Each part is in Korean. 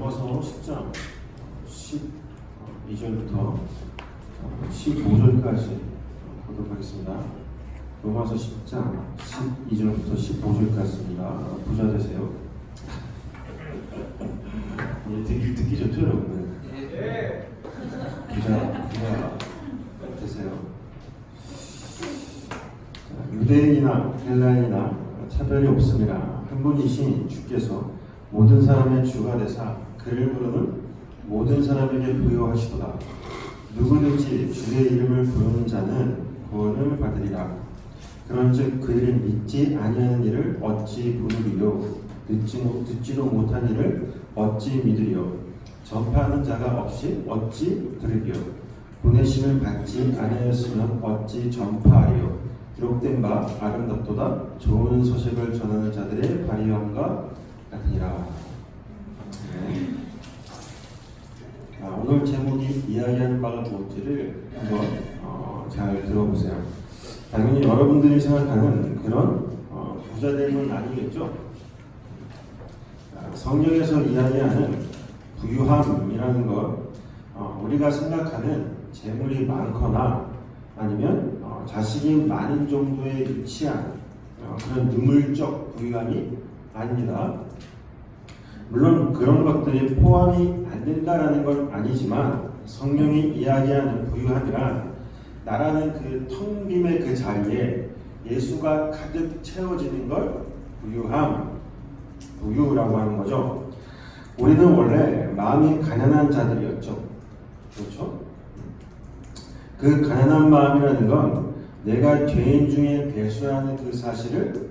로마서 10장 12절부터 15절까지 보도록 하겠습니다. 로마서 10장 12절부터 15절까지입니다. 부자 되세요. 듣기 좋죠, 여러분? 부자 되세요. 유대인이나 헬라인이나 차별이 없음이라 한 분이신 주께서 모든 사람의 주가 되사 그를 부르는 모든 사람에게 부여하시도다. 누구든지 주의 이름을 부르는 자는 구원을 받으리라. 그런즉 그들이 믿지 아니하는 일을 어찌 부르리요? 듣지도 못한 일을 어찌 믿으리요? 전파하는 자가 없이 어찌 들으리요? 보내심을 받지 아니하였으면 어찌 전파하리요? 기록된 바 아름답도다. 좋은 소식을 전하는 자들의 발휘함과 같으니라. 네. 오늘 제목이 이야기하는 바가 무엇인지를 한번 잘 들어보세요. 당연히 여러분들이 생각하는 그런 부자됨은 아니겠죠. 성경에서 이야기하는 부유함이라는 것, 우리가 생각하는 재물이 많거나 아니면 자식이 많은 정도에 위치한 그런 유물적 부유함이 아닙니다. 물론 그런 것들이 포함이 안 된다라는 건 아니지만 성경이 이야기하는 부유함이란 나라는 그 텅 빔의 그 자리에 예수가 가득 채워지는 걸 부유라고 하는 거죠. 우리는 원래 마음이 가난한 자들이었죠. 그렇죠? 그 가난한 마음이라는 건 내가 죄인 중에 괴수라는 그 사실을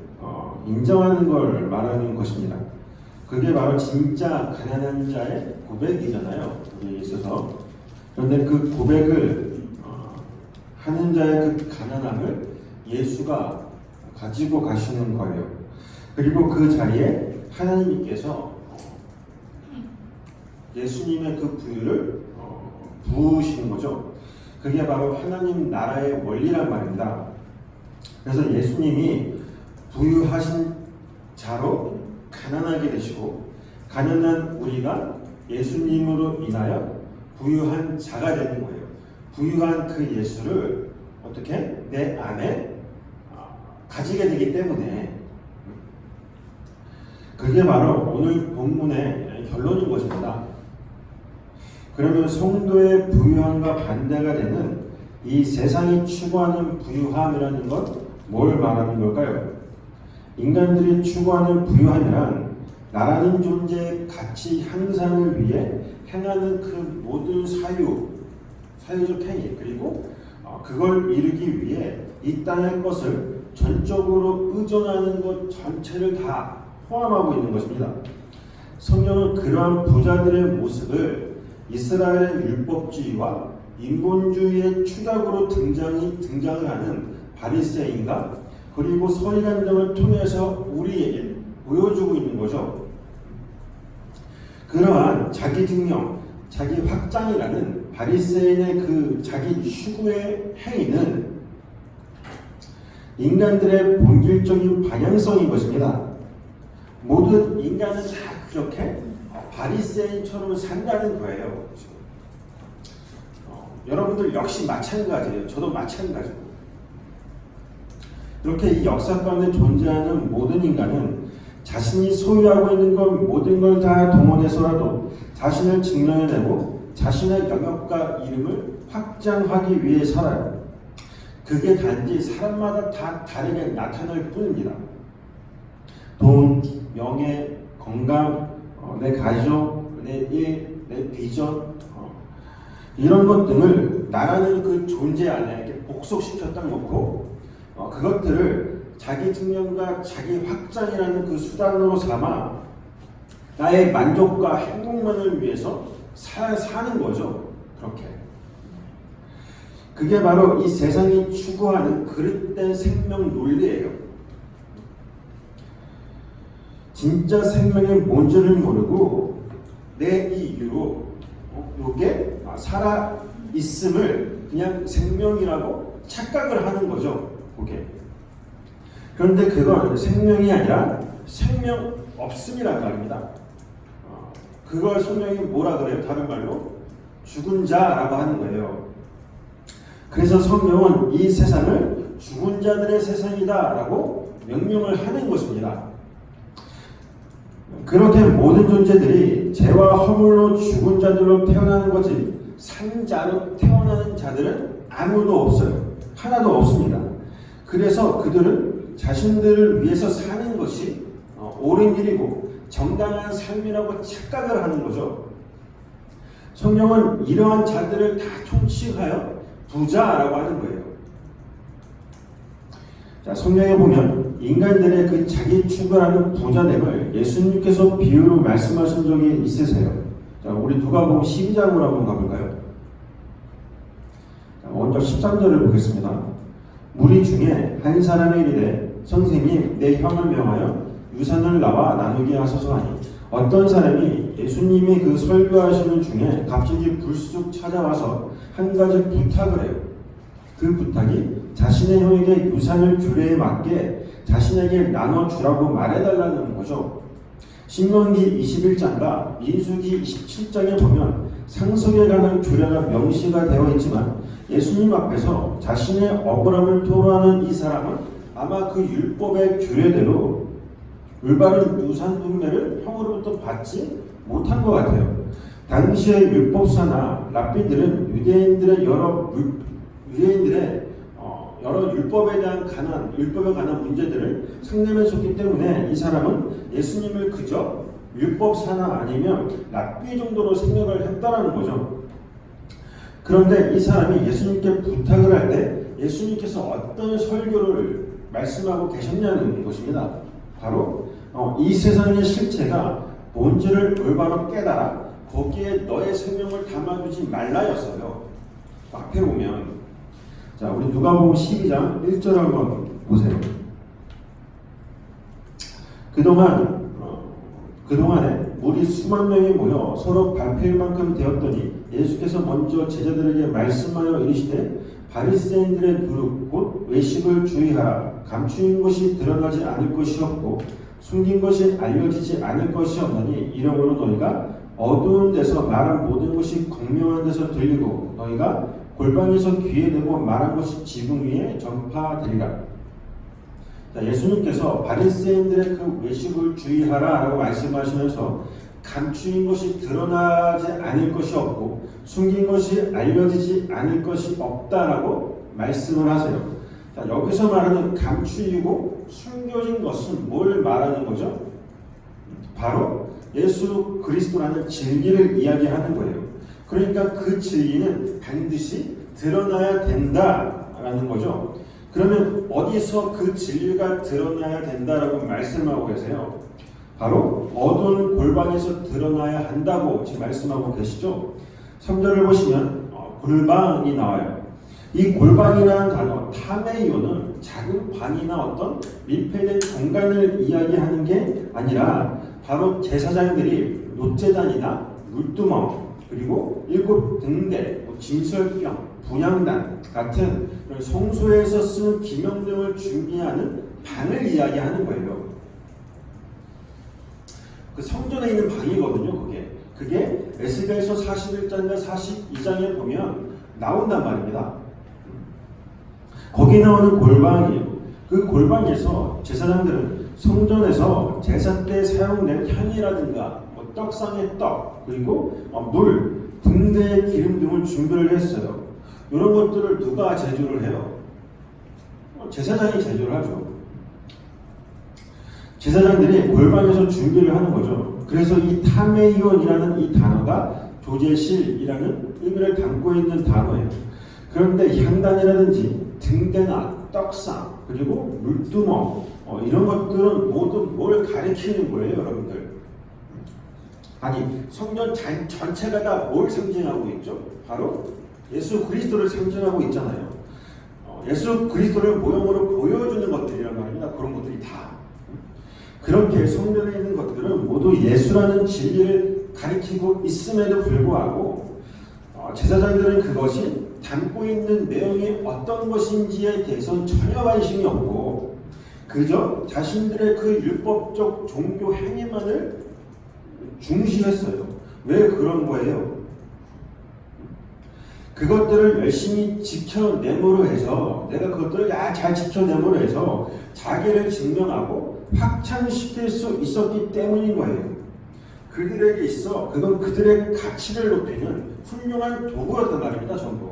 인정하는 걸 말하는 것입니다. 그게 바로 진짜 가난한 자의 고백이잖아요. 우리에 있어서. 그런데 그 고백을 하는 자의 그 가난함을 예수가 가지고 가시는 거예요. 그리고 그 자리에 하나님께서 예수님의 그 부유를 부으시는 거죠. 그게 바로 하나님 나라의 원리란 말입니다. 그래서 예수님이 부유하신 자로 가난하게 되시고 가난한 우리가 예수님으로 인하여 부유한 자가 되는 거예요. 부유한 그 예수를 어떻게 내 안에 가지게 되기 때문에 그게 바로 오늘 본문의 결론인 것입니다. 그러면 성도의 부유함과 반대가 되는 이 세상이 추구하는 부유함이라는 것 뭘 말하는 걸까요? 인간들이 추구하는 부유함이란 나라는 존재의 가치 향상을 위해 행하는 그 모든 사유적 행위 그리고 그걸 이루기 위해 이 땅의 것을 전적으로 의존하는 것 전체를 다 포함하고 있는 것입니다. 성경은 그러한 부자들의 모습을 이스라엘의 율법주의와 인본주의의 추락으로 등장을 하는 바리새인과 그리고 서기관 등을 통해서 우리에게 보여주고 있는 거죠. 그러한 자기 증명, 자기 확장이라는 바리새인의 그 자기 추구의 행위는 인간들의 본질적인 방향성인 것입니다. 모든 인간은 다 그렇게 바리새인처럼 산다는 거예요. 여러분들 역시 마찬가지예요. 저도 마찬가지고. 이렇게 이 역사 가운데 존재하는 모든 인간은 자신이 소유하고 있는 것 모든 걸 다 동원해서라도 자신을 증명해내고 자신의 영역과 이름을 확장하기 위해 살아요. 그게 단지 사람마다 다 다르게 나타날 뿐입니다. 돈, 명예, 건강, 내 가족, 내 일, 내 비전 이런 것 등을 나라는 그 존재 안에 이렇게 복속시켰다 놓고 그것들을 자기 증명과 자기 확장이라는 그 수단으로 삼아 나의 만족과 행복만을 위해서 사는 거죠. 그렇게. 그게 바로 이 세상이 추구하는 그릇된 생명 논리예요. 진짜 생명의 뭔지를 모르고 내 이유로 이게 살아 있음을 그냥 생명이라고 착각을 하는 거죠. 그게. 그런데 그건 생명이 아니라 생명 없음이란 말입니다. 그걸 성경이 뭐라 그래요? 다른 말로 죽은 자라고 하는 거예요. 그래서 성경은 이 세상을 죽은 자들의 세상이다라고 명명을 하는 것입니다. 그렇게 모든 존재들이 죄와 허물로 죽은 자들로 태어나는 거지 산자로 태어나는 자들은 아무도 없어요. 하나도 없습니다. 그래서 그들은 자신들을 위해서 사는 것이 옳은 일이고 정당한 삶이라고 착각을 하는 거죠. 성경은 이러한 자들을 다 총칭하여 부자라고 하는 거예요. 자, 성경에 보면 인간들의 그 자기 추구하는 부자됨을 예수님께서 비유로 말씀하신 적이 있으세요. 자, 우리 누가복음 12장으로 한번 가볼까요? 자, 먼저 13절을 보겠습니다. 무리 중에 한 사람이 이르되 선생님 내 형을 명하여 유산을 나와 나누게 하소서 하니 어떤 사람이 예수님이 그 설교하시는 중에 갑자기 불쑥 찾아와서 한 가지 부탁을 해요. 그 부탁이 자신의 형에게 유산을 규례에 맞게 자신에게 나눠주라고 말해달라는 거죠. 신명기 21장과 민수기 27장에 보면 상속에 관한 규례가 명시가 되어 있지만 예수님 앞에서 자신의 억울함을 토로하는 이 사람은 아마 그 율법의 규례대로 올바른 유산 분배를 형으로부터 받지 못한 것 같아요. 당시의 율법사나 랍비들은 유대인들의 여러 율법에 관한 문제들을 상담해줬기 때문에 이 사람은 예수님을 그저 율법사나 아니면 랍비 정도로 생각을 했다라는 거죠. 그런데 이 사람이 예수님께 부탁을 할 때 예수님께서 어떤 설교를 말씀하고 계셨냐는 것입니다. 바로 이 세상의 실체가 본질을 올바로 깨달아 거기에 너의 생명을 담아두지 말라였어요. 앞에 보면 자, 우리 누가복음 12장 1절 한번 보세요. 그동안에 무리 수만 명이 모여 서로 밟힐 만큼 되었더니 예수께서 먼저 제자들에게 말씀하여 이르시되 바리새인들의 누룩 곧 외식을 주의하라. 감추인 것이 드러나지 않을 것이 없고 숨긴 것이 알려지지 않을 것이 없나니 이러므로 너희가 어두운 데서 말한 모든 것이 광명한 데서 들리고 너희가 골방에서 귀에 대고 말한 것이 지붕 위에 전파되리라. 자, 예수님께서 바리새인들의 그 외식을 주의하라라고 말씀하시면서 감추인 것이 드러나지 않을 것이 없고 숨긴 것이 알려지지 않을 것이 없다라고 말씀을 하세요. 자, 여기서 말하는 감추이고 숨겨진 것은 뭘 말하는 거죠? 바로 예수 그리스도라는 진리를 이야기하는 거예요. 그러니까 그 진리는 반드시 드러나야 된다라는 거죠. 그러면 어디서 그 진리가 드러나야 된다라고 말씀하고 계세요? 바로 어두운 골방에서 드러나야 한다고 지금 말씀하고 계시죠. 3절을 보시면 골방이 나와요. 이 골방이라는 단어 타메이오는 작은 방이나 어떤 밀폐된 공간을 이야기하는 게 아니라 바로 제사장들이 놋제단이나 물두멍 그리고 7 등대, 진설병, 분향단 같은 성소에서 쓰는 기명 등을 준비하는 방을 이야기하는 거예요. 그 성전에 있는 방이거든요. 그게 에스겔서 41장과 42장에 보면 나온단 말입니다. 거기 나오는 골방이에요. 그 골방에서 제사장들은 성전에서 제사 때 사용된 향이라든가 떡상의 떡 그리고 물, 등대의 기름 등을 준비를 했어요. 이런 것들을 누가 제조를 해요? 제사장이 제조를 하죠. 제사장들이 골방에서 준비를 하는 거죠. 그래서 이 타메이온이라는 이 단어가 조제실이라는 의미를 담고 있는 단어예요. 그런데 향단이라든지 등대나 떡상 그리고 물두멍 이런 것들은 모두 뭘 가리키는 거예요, 여러분들? 아니, 성전 전체가 다 뭘 상징하고 있죠? 바로 예수 그리스도를 상징하고 있잖아요. 예수 그리스도를 모형으로 보여주는 것들이란 말입니다. 그런 것들이 다. 그렇게 성전에 있는 것들은 모두 예수라는 진리를 가리키고 있음에도 불구하고 제사장들은 그것이 담고 있는 내용이 어떤 것인지에 대해서 전혀 관심이 없고 그저 자신들의 그 율법적 종교 행위만을 중시했어요. 왜 그런 거예요? 그것들을 열심히 지켜내므로 해서 내가 그것들을 잘 지켜내므로 해서 자기를 증명하고 확장시킬 수 있었기 때문인 거예요. 그들에게 있어 그건 그들의 가치를 높이는 훌륭한 도구였단 말입니다. 전부.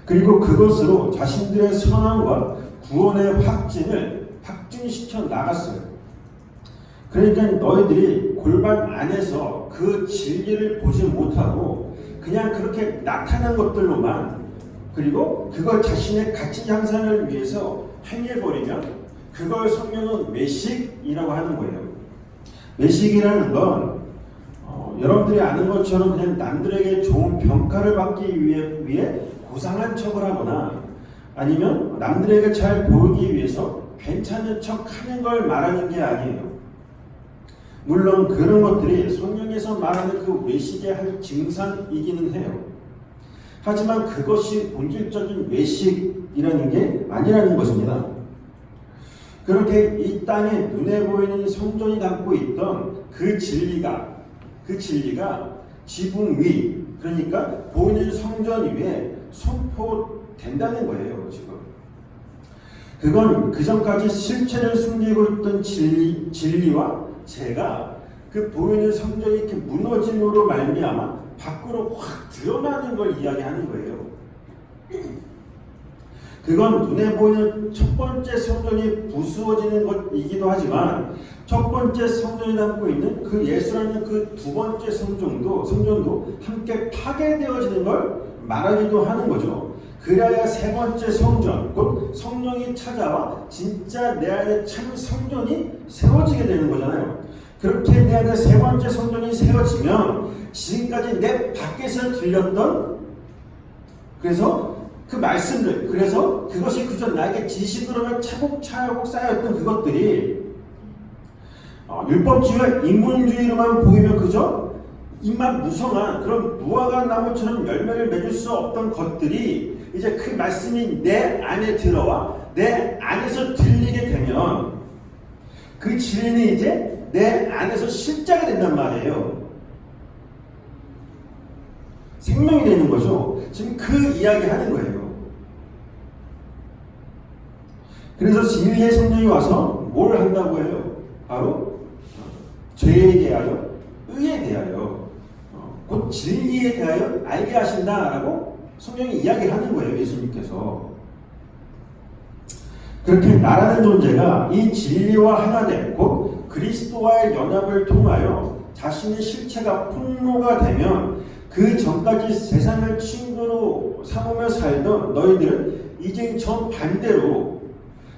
그리고 그것으로 자신들의 선함과 구원의 확증시켜 나갔어요. 그러니까 너희들이 골반 안에서 그 진리를 보지 못하고 그냥 그렇게 나타난 것들로만 그리고 그걸 자신의 가치 향상을 위해서 행해버리면 그걸 성경은 외식이라고 하는 거예요. 외식이라는 건 여러분들이 아는 것처럼 그냥 남들에게 좋은 평가를 받기 위해 고상한 척을 하거나 아니면 남들에게 잘 보이기 위해서 괜찮은 척 하는 걸 말하는 게 아니에요. 물론 그런 것들이 성경에서 말하는 그 외식의 한 증상이기는 해요. 하지만 그것이 본질적인 외식이라는 게 아니라는 것입니다. 그렇게 이 땅에 눈에 보이는 성전이 담고 있던 그 진리가 지붕 위, 그러니까 보이는 성전 위에 선포된다는 거예요. 지금 그건 그전까지 실체를 숨기고 있던 진리와 제가 그 보이는 성전이 이렇게 무너짐으로 말미암아 밖으로 확 드러나는 걸 이야기하는 거예요. 그건 눈에 보이는 첫 번째 성전이 부수어지는 것이기도 하지만 첫 번째 성전이 담고 있는 그 예수라는 그 두 번째 성전도 함께 파괴되어지는 걸 말하기도 하는 거죠. 그래야 세 번째 성전, 곧 성령이 찾아와 진짜 내 안에 참 성전이 세워지게 되는 거잖아요. 그렇게 내 안에 세 번째 성전이 세워지면 지금까지 내 밖에서 들렸던 그래서 그 말씀들, 그래서 그것이 그저 나에게 지식으로만 차곡차곡 쌓였던 그것들이 율법주의와 인본주의로만 보이면 그저 입만 무성한 그런 무화과 나무처럼 열매를 맺을 수 없던 것들이 이제 그 말씀이 내 안에 들어와 내 안에서 들리게 되면 그 진리는 이제 내 안에서 실제가 된단 말이에요. 생명이 되는 거죠. 지금 그 이야기 하는 거예요. 그래서 진리의 성령이 와서 뭘 한다고 해요? 바로 죄에 대하여, 의에 대하여, 곧 진리에 대하여 알게 하신다라고 성령이 이야기를 하는 거예요. 예수님께서. 그렇게 나라는 존재가 이 진리와 하나됨, 곧 그리스도와의 연합을 통하여 자신의 실체가 폭로가 되면 그 전까지 세상을 친구로 삼으며 살던 너희들은 이제 정반대로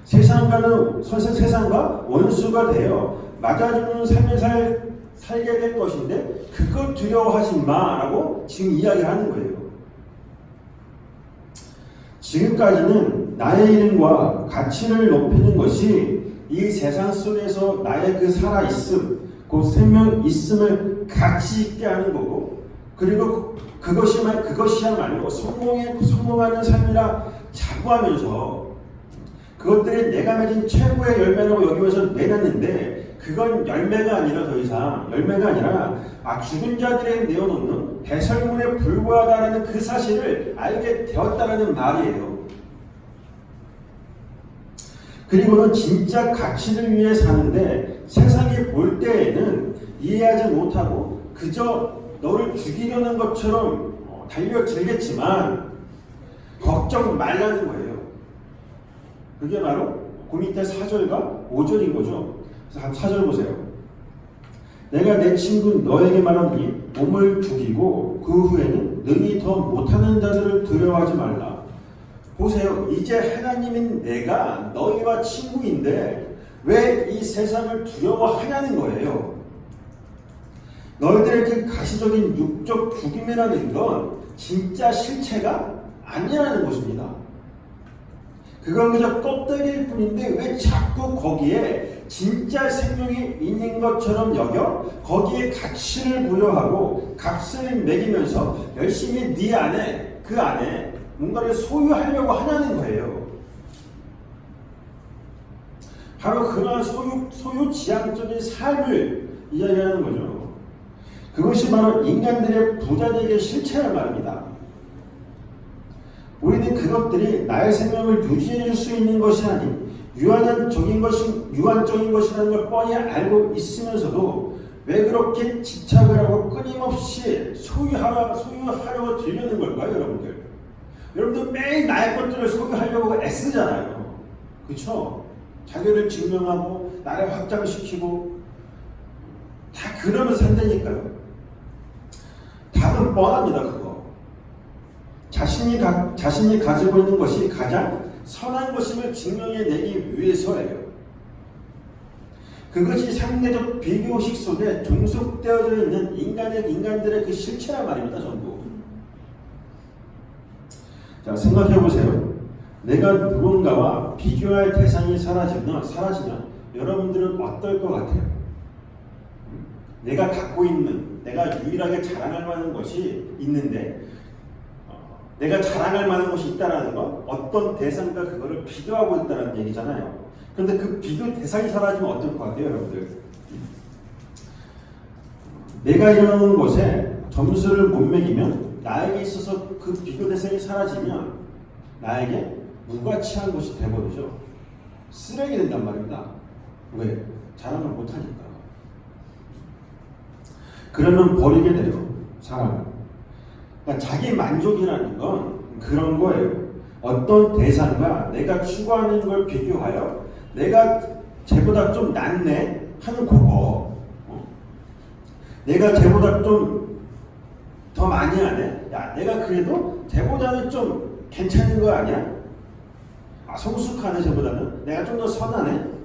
세상과 원수가 되어 맞아주는 삶을 살게 될 것인데 그거 두려워하지 마라고 지금 이야기하는 거예요. 지금까지는 나의 이름과 가치를 높이는 것이 이 세상 속에서 나의 그 살아있음, 그 생명 있음을 가치 있게 하는 거고, 그리고 그것이야말로 성공하는 삶이라 자부하면서 그것들이 내가 맺은 최고의 열매라고 여기면서 내놨는데 그건 열매가 아니라 더 이상 열매가 아니라 죽은 자들에 내어놓는 배설물에 불과하다라는 그 사실을 알게 되었다라는 말이에요. 그리고는 진짜 가치를 위해 사는데 세상이 볼 때에는 이해하지 못하고 그저 너를 죽이려는 것처럼 달려들겠지만 걱정 말라는 거예요. 그게 바로 그 밑에 4절과 5절인 거죠. 그래서 한 4절 보세요. 내가 내 친구 너에게 말하니 몸을 죽이고 그 후에는 능히 더 못하는 자들을 두려워하지 말라. 보세요. 이제 하나님인 내가 너희와 친구인데 왜 이 세상을 두려워하냐는 거예요. 너희들의 그 가시적인 육적 죽임이라는 건 진짜 실체가 아니라는 것입니다. 그건 그저 껍데기일 뿐인데 왜 자꾸 거기에 진짜 생명이 있는 것처럼 여겨 거기에 가치를 부여하고 값을 매기면서 열심히 네 안에 그 안에 뭔가를 소유하려고 하냐는 거예요. 바로 그러한 소유지향적인 삶을 이야기하는 거죠. 그것이 바로 인간들의 부자되기의 실체란 말입니다. 우리는 그것들이 나의 생명을 유지해 줄 수 있는 것이 아닌 유한적인 것이라는 걸 뻔히 알고 있으면서도 왜 그렇게 집착을 하고 끊임없이 소유하려고 들려는 걸까요, 여러분들? 여러분들 매일 나의 것들을 소유하려고 애쓰잖아요. 그렇죠? 자기를 증명하고 나를 확장시키고 다 그러면서 산다니까요. 답은 뻔합니다. 그거. 자신이 가지고 있는 것이 가장 선한 것임을 증명해내기 위해서예요. 그것이 상대적 비교식 속에 종속되어져 있는 인간들의 그 실체란 말입니다. 전부. 자, 생각해보세요. 내가 누군가와 비교할 대상이 사라지면 여러분들은 어떨 것 같아요? 내가 갖고 있는, 내가 유일하게 자랑할 만한 것이 있는데 내가 자랑할 만한 것이 있다는 건 어떤 대상과 그거를 비교하고 있다는 얘기잖아요. 그런데 그 비교 대상이 사라지면 어떨 것 같아요, 여러분들? 내가 이러는 것에 점수를 못 매기면 나에게 있어서 그 비교 대상이 사라지면 나에게 무가치한 것이 되어버리죠. 쓰레기 된단 말입니다. 왜? 자랑을 못하니까. 그러면 버리게 돼요, 사람을. 그러니까 자기 만족이라는 건 그런 거예요. 어떤 대상과 내가 추구하는 걸 비교하여 내가 쟤보다 좀 낫네 하는 그거. 내가 쟤보다 좀 더 많이 하네. 야, 내가 그래도 쟤보다는 좀 괜찮은 거 아니야? 성숙하네 쟤보다는. 내가 좀 더 선하네.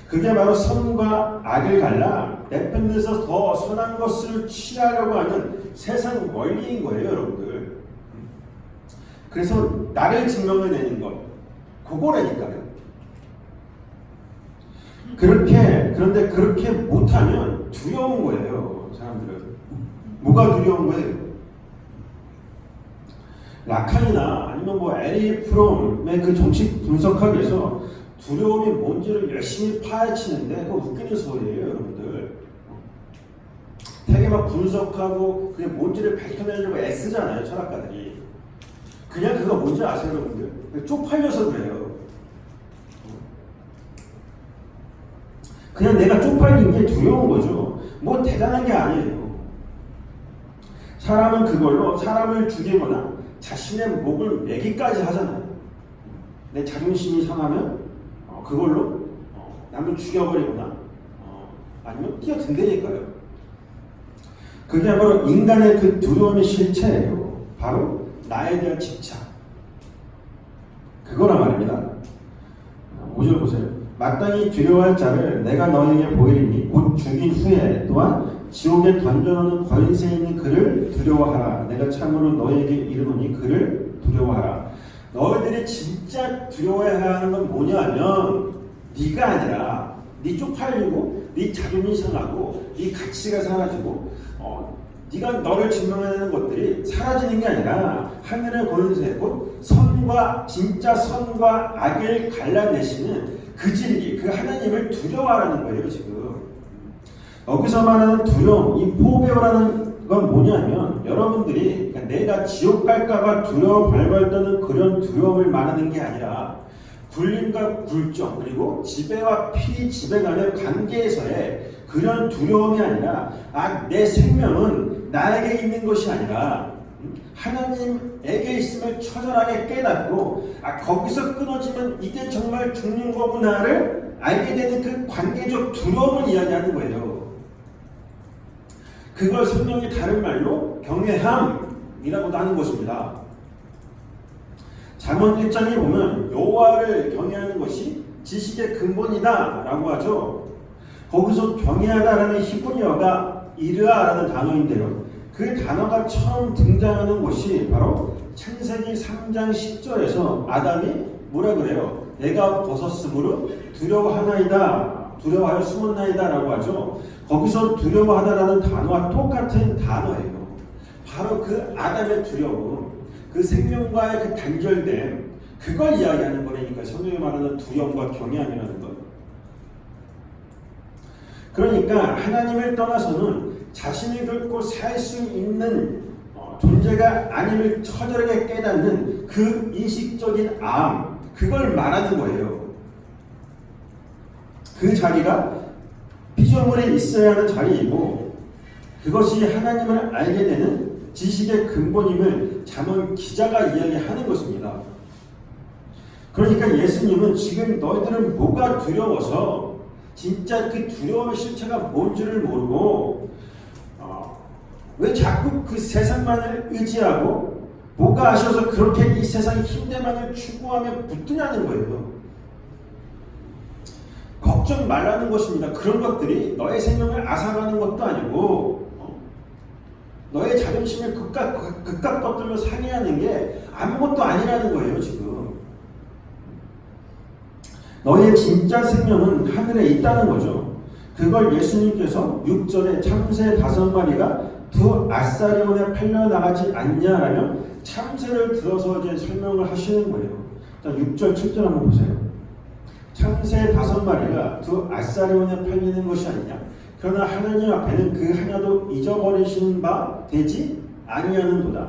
그게 바로 선과 악을 갈라 내 편에서 더 선한 것을 취하려고 하는 세상 원리인 거예요, 여러분들. 그래서 나를 증명해내는 것, 그거라니까요. 그런데 그렇게 못하면 두려운 거예요, 사람들은. 뭐가 두려운 거예요? 라칸이나 아니면 LA 프롬의 그 정식 분석학에서 두려움이 뭔지를 열심히 파헤치는데 그거 웃기는 소리예요, 여러분들. 되게 막 분석하고 그게 뭔지를 밝혀내려고 애쓰잖아요, 철학가들이. 그냥 그거 뭔지 아세요, 여러분들? 쪽팔려서 그래요. 그냥 내가 쪽팔린 게 두려운 거죠. 뭐 대단한 게 아니에요. 사람은 그걸로 사람을 죽이거나 자신의 목을 매기까지 하잖아요. 내 자존심이 상하면 그걸로 남을 죽여버리거나 아니면 뛰어든다니까요. 그게 바로 인간의 그 두려움의 실체예요. 바로 나에 대한 집착. 그거란 말입니다. 5절 보세요. 마땅히 두려워할 자를 내가 너에게 보이리니 곧 죽인 후에 또한 지옥에 던져놓는 권세 있는 그를 두려워하라. 내가 참으로 너에게 이르노니 그를 두려워하라. 너희들이 진짜 두려워해야 하는 건 뭐냐면 네가 아니라 네 쪽팔리고 네 자존심 상하고 네 가치가 사라지고 네가 너를 증명하는 것들이 사라지는 게 아니라 하늘의 권세 곧 진짜 선과 악을 갈라내시는 그 진리, 그 하나님을 두려워하라는 거예요, 지금. 여기서 말하는 두려움, 이 포베어라는 건 뭐냐면 여러분들이 내가 지옥 갈까봐 두려워 발발 떠는 그런 두려움을 말하는 게 아니라 굴림과 굴종 그리고 지배와 피지배 간의 관계에서의 그런 두려움이 아니라 내 생명은 나에게 있는 것이 아니라 하나님에게 있음을 처절하게 깨닫고 거기서 끊어지면 이게 정말 죽는 거구나를 알게 되는 그 관계적 두려움을 이야기하는 거예요. 그걸 성경이 다른 말로 경외함이라고도 하는 것입니다. 잠언 1장에 보면 여호와를 경외하는 것이 지식의 근본이다 라고 하죠. 거기서 경외하다라는 히브리어가 이르아라는 단어인데요. 그 단어가 처음 등장하는 것이 바로 창세기 3장 10절에서 아담이 뭐라 그래요? 내가 벗었으므로 두려워하나이다, 두려워하여 숨었나이다 라고 하죠. 거기서 두려워하다라는 단어와 똑같은 단어예요. 바로 그 아담의 두려움, 그 생명과의 그 단절됨, 그걸 이야기하는 거니까 성경이 말하는 두려움과 경외함이라는 것. 그러니까 하나님을 떠나서는 자신을 결코 살 수 있는 존재가 아님을 처절하게 깨닫는 그 인식적인 암, 그걸 말하는 거예요. 그 자리가 피조물에 있어야 하는 자리이고 그것이 하나님을 알게 되는 지식의 근본임을 잠언 기자가 이야기하는 것입니다. 그러니까 예수님은 지금 너희들은 뭐가 두려워서 진짜 그 두려움의 실체가 뭔지를 모르고 왜 자꾸 그 세상만을 의지하고 뭐가 하셔서 그렇게 이 세상의 힘대만을 추구하며 붙드냐는 거예요. 걱정 말라는 것입니다. 그런 것들이 너의 생명을 앗아가는 것도 아니고 너의 자존심을 극값 꺾으며 상해하는 게 아무것도 아니라는 거예요. 지금 너의 진짜 생명은 하늘에 있다는 거죠. 그걸 예수님께서 6절에 참새 5마리가 두 아사리온에 팔려나가지 않냐라며 참새를 들어서 이제 설명을 하시는 거예요. 자, 6절 7절 한번 보세요. 참새 5마리가 두 아사리온에 팔리는 것이 아니냐. 그러나 하나님 앞에는 그 하나도 잊어버리신 바 되지 아니하는도다.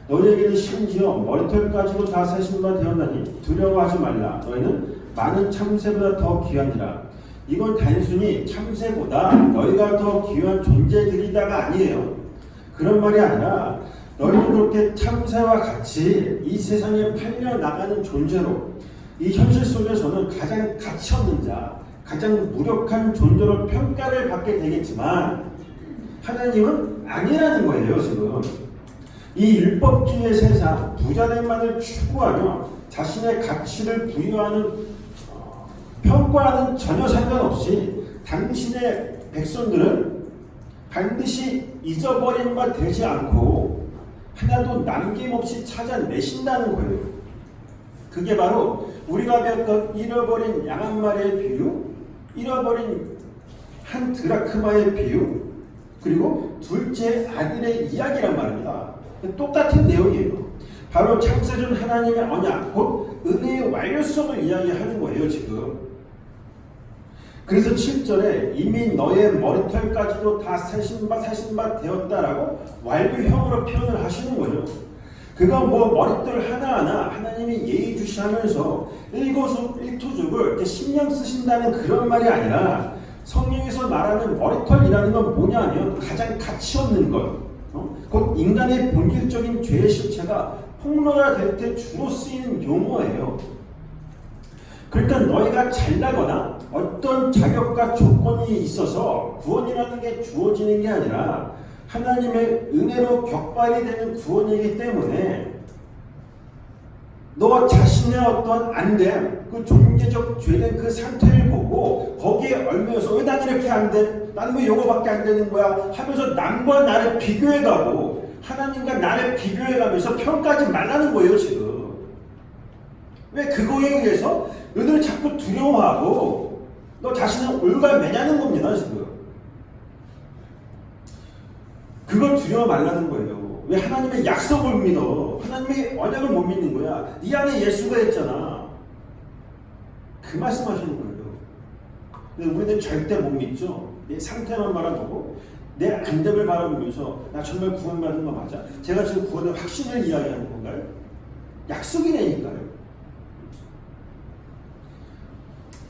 너희에게는 심지어 머리털까지도 다 세신 바 되었나니 두려워하지 말라. 너희는 많은 참새보다 더 귀하니라. 이건 단순히 참새보다 너희가 더 귀한 존재들이다가 아니에요. 그런 말이 아니라 너희는 그렇게 참새와 같이 이 세상에 팔려나가는 존재로 이 현실 속에서는 가장 가치 없는 자, 가장 무력한 존재로 평가를 받게 되겠지만 하나님은 아니라는 거예요. 지금 이 율법주의 세상 부자들만을 추구하며 자신의 가치를 부여하는 평가하는 전혀 상관없이 당신의 백성들은 반드시 잊어버린 바 되지 않고 하나도 남김없이 찾아내신다는 거예요. 그게 바로 우리가 배웠던 잃어버린 양 한 마리의 비유, 잃어버린 한 드라크마의 비유, 그리고 둘째 아들의 이야기란 말입니다. 똑같은 내용이에요. 바로 창세전 하나님의 언약, 곧 은혜의 완료성을 이야기하는 거예요. 지금 그래서 7절에 이미 너의 머리털까지도 다 세신 바 되었다라고 완료형으로 표현을 하시는 거예요. 그건 뭐 머리털 하나하나 하나님이 예의주시하면서 일거수일투족을 이렇게 신경 쓰신다는 그런 말이 아니라 성경에서 말하는 머리털이라는 건 뭐냐면 가장 가치 없는 것, 곧 인간의 본질적인 죄의 실체가 폭로가 될 때 주로 쓰이는 용어예요. 그러니까 너희가 잘나거나 어떤 자격과 조건이 있어서 구원이라는 게 주어지는 게 아니라 하나님의 은혜로 격발이 되는 구원이기 때문에 너 자신의 어떤 안됨, 그 존재적 죄된 그 상태를 보고 거기에 얽매여서 왜 난 이렇게 안 돼? 나는 왜 요거밖에 안 되는 거야? 하면서 남과 나를 비교해가고 하나님과 나를 비교해가면서 평가하지 말라는 거예요. 지금 왜 그거에 의해서 너희들 자꾸 두려워하고 너 자신을 올가매냐는 겁니다. 지금 그걸 두려워 말라는 거예요. 왜 하나님의 약속을 믿어? 하나님의 언약을 못 믿는 거야. 네 안에 예수가 있잖아. 그 말씀하시는 거예요. 근데 우리는 절대 못 믿죠. 내 상태만 바라보고 내 안됨을 바라보면서 나 정말 구원받은 거 맞아? 제가 지금 구원의 확신을 이야기하는 건가요? 약속이라니까요.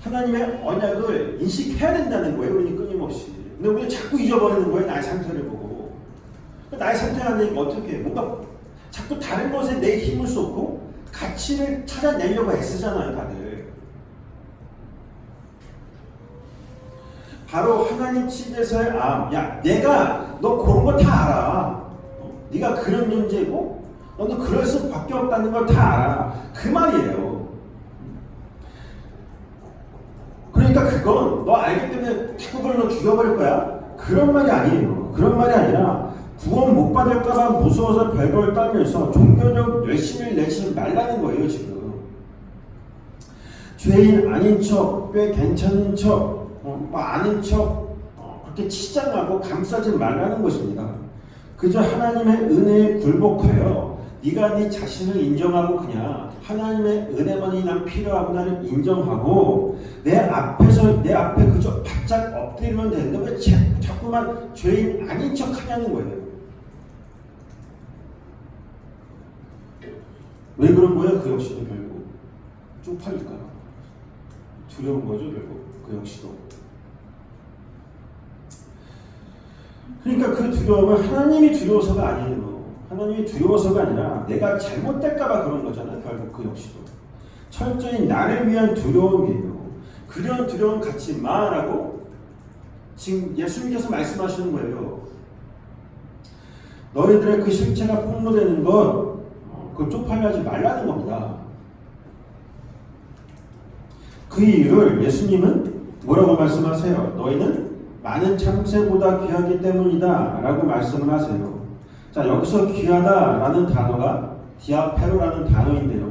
하나님의 언약을 인식해야 된다는 거예요. 우리는 끊임없이. 근데 우리는 자꾸 잊어버리는 거예요. 나의 상태를 보고. 나의 상태가 안 되니까 어떻게 해? 뭔가 자꾸 다른 것에 내 힘을 쏟고 가치를 찾아내려고 애쓰잖아요. 다들. 바로 하나님 측에서의 암. 야, 내가 너 그런 거 다 알아. 네가 그런 존재고 너는 그럴 수밖에 없다는 걸 다 알아. 그 말이에요. 그러니까 그건 너 알기 때문에 그걸 너 죽여버릴 거야? 그런 말이 아니에요. 그런 말이 아니라 구원 못 받을까봐 무서워서 별걸 떨면서 종교적 열심을 내지 말라는 거예요. 지금 죄인 아닌 척, 꽤 괜찮은 척, 아는 척 그렇게 치장하고 감싸지 말라는 것입니다. 그저 하나님의 은혜에 굴복하여 네가 네 자신을 인정하고 그냥 하나님의 은혜만이 난 필요하구나를 인정하고 내 앞에 그저 바짝 엎드리면 되는데 왜 자꾸만 죄인 아닌 척 하냐는 거예요. 왜 그런 거예요? 그 역시도 결국 쪽팔릴까 봐. 두려운 거죠, 결국. 그 역시도. 그러니까 그 두려움은 하나님이 두려워서가 아니에요. 하나님이 두려워서가 아니라 내가 잘못될까봐 그런 거잖아요. 결국 그 역시도. 철저히 나를 위한 두려움이에요. 그런 두려움 갖지 마라고 지금 예수님께서 말씀하시는 거예요. 너희들의 그 실체가 폭로되는 것, 그걸 쪽팔려하지 말라는 겁니다. 그 이유를 예수님은 뭐라고 말씀하세요? 너희는 많은 참새보다 귀하기 때문이다 라고 말씀을 하세요. 자, 여기서 귀하다라는 단어가 디아페로라는 단어인데요.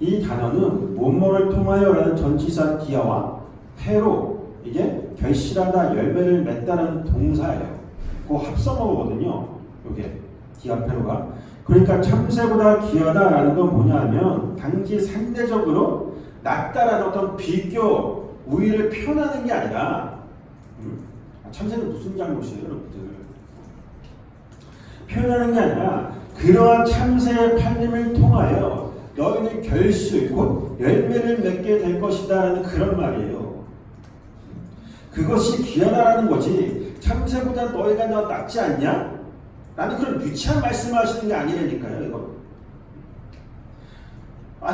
이 단어는 뭐뭐를 통하여 라는 전치사 디아와 페로, 이게 결실하다, 열매를 맺다라는 동사예요. 그 합성어거든요. 이게 디아페로가. 그러니까 참새보다 귀하다라는 건 뭐냐 하면 단지 상대적으로 낫다라는 어떤 비교, 우위를 표현하는 게 아니라 참새는 무슨 잘못이에요, 여러분들? 표현하는 게 아니라 그러한 참새의 팔림을 통하여 너희는 결실, 곧 열매를 맺게 될 것이다 라는 그런 말이에요. 그것이 귀하다라는 거지 참새보다 너희가 더 낫지 않냐? 라는 그런 유치한 말씀을 하시는 게 아니라니까요, 이거.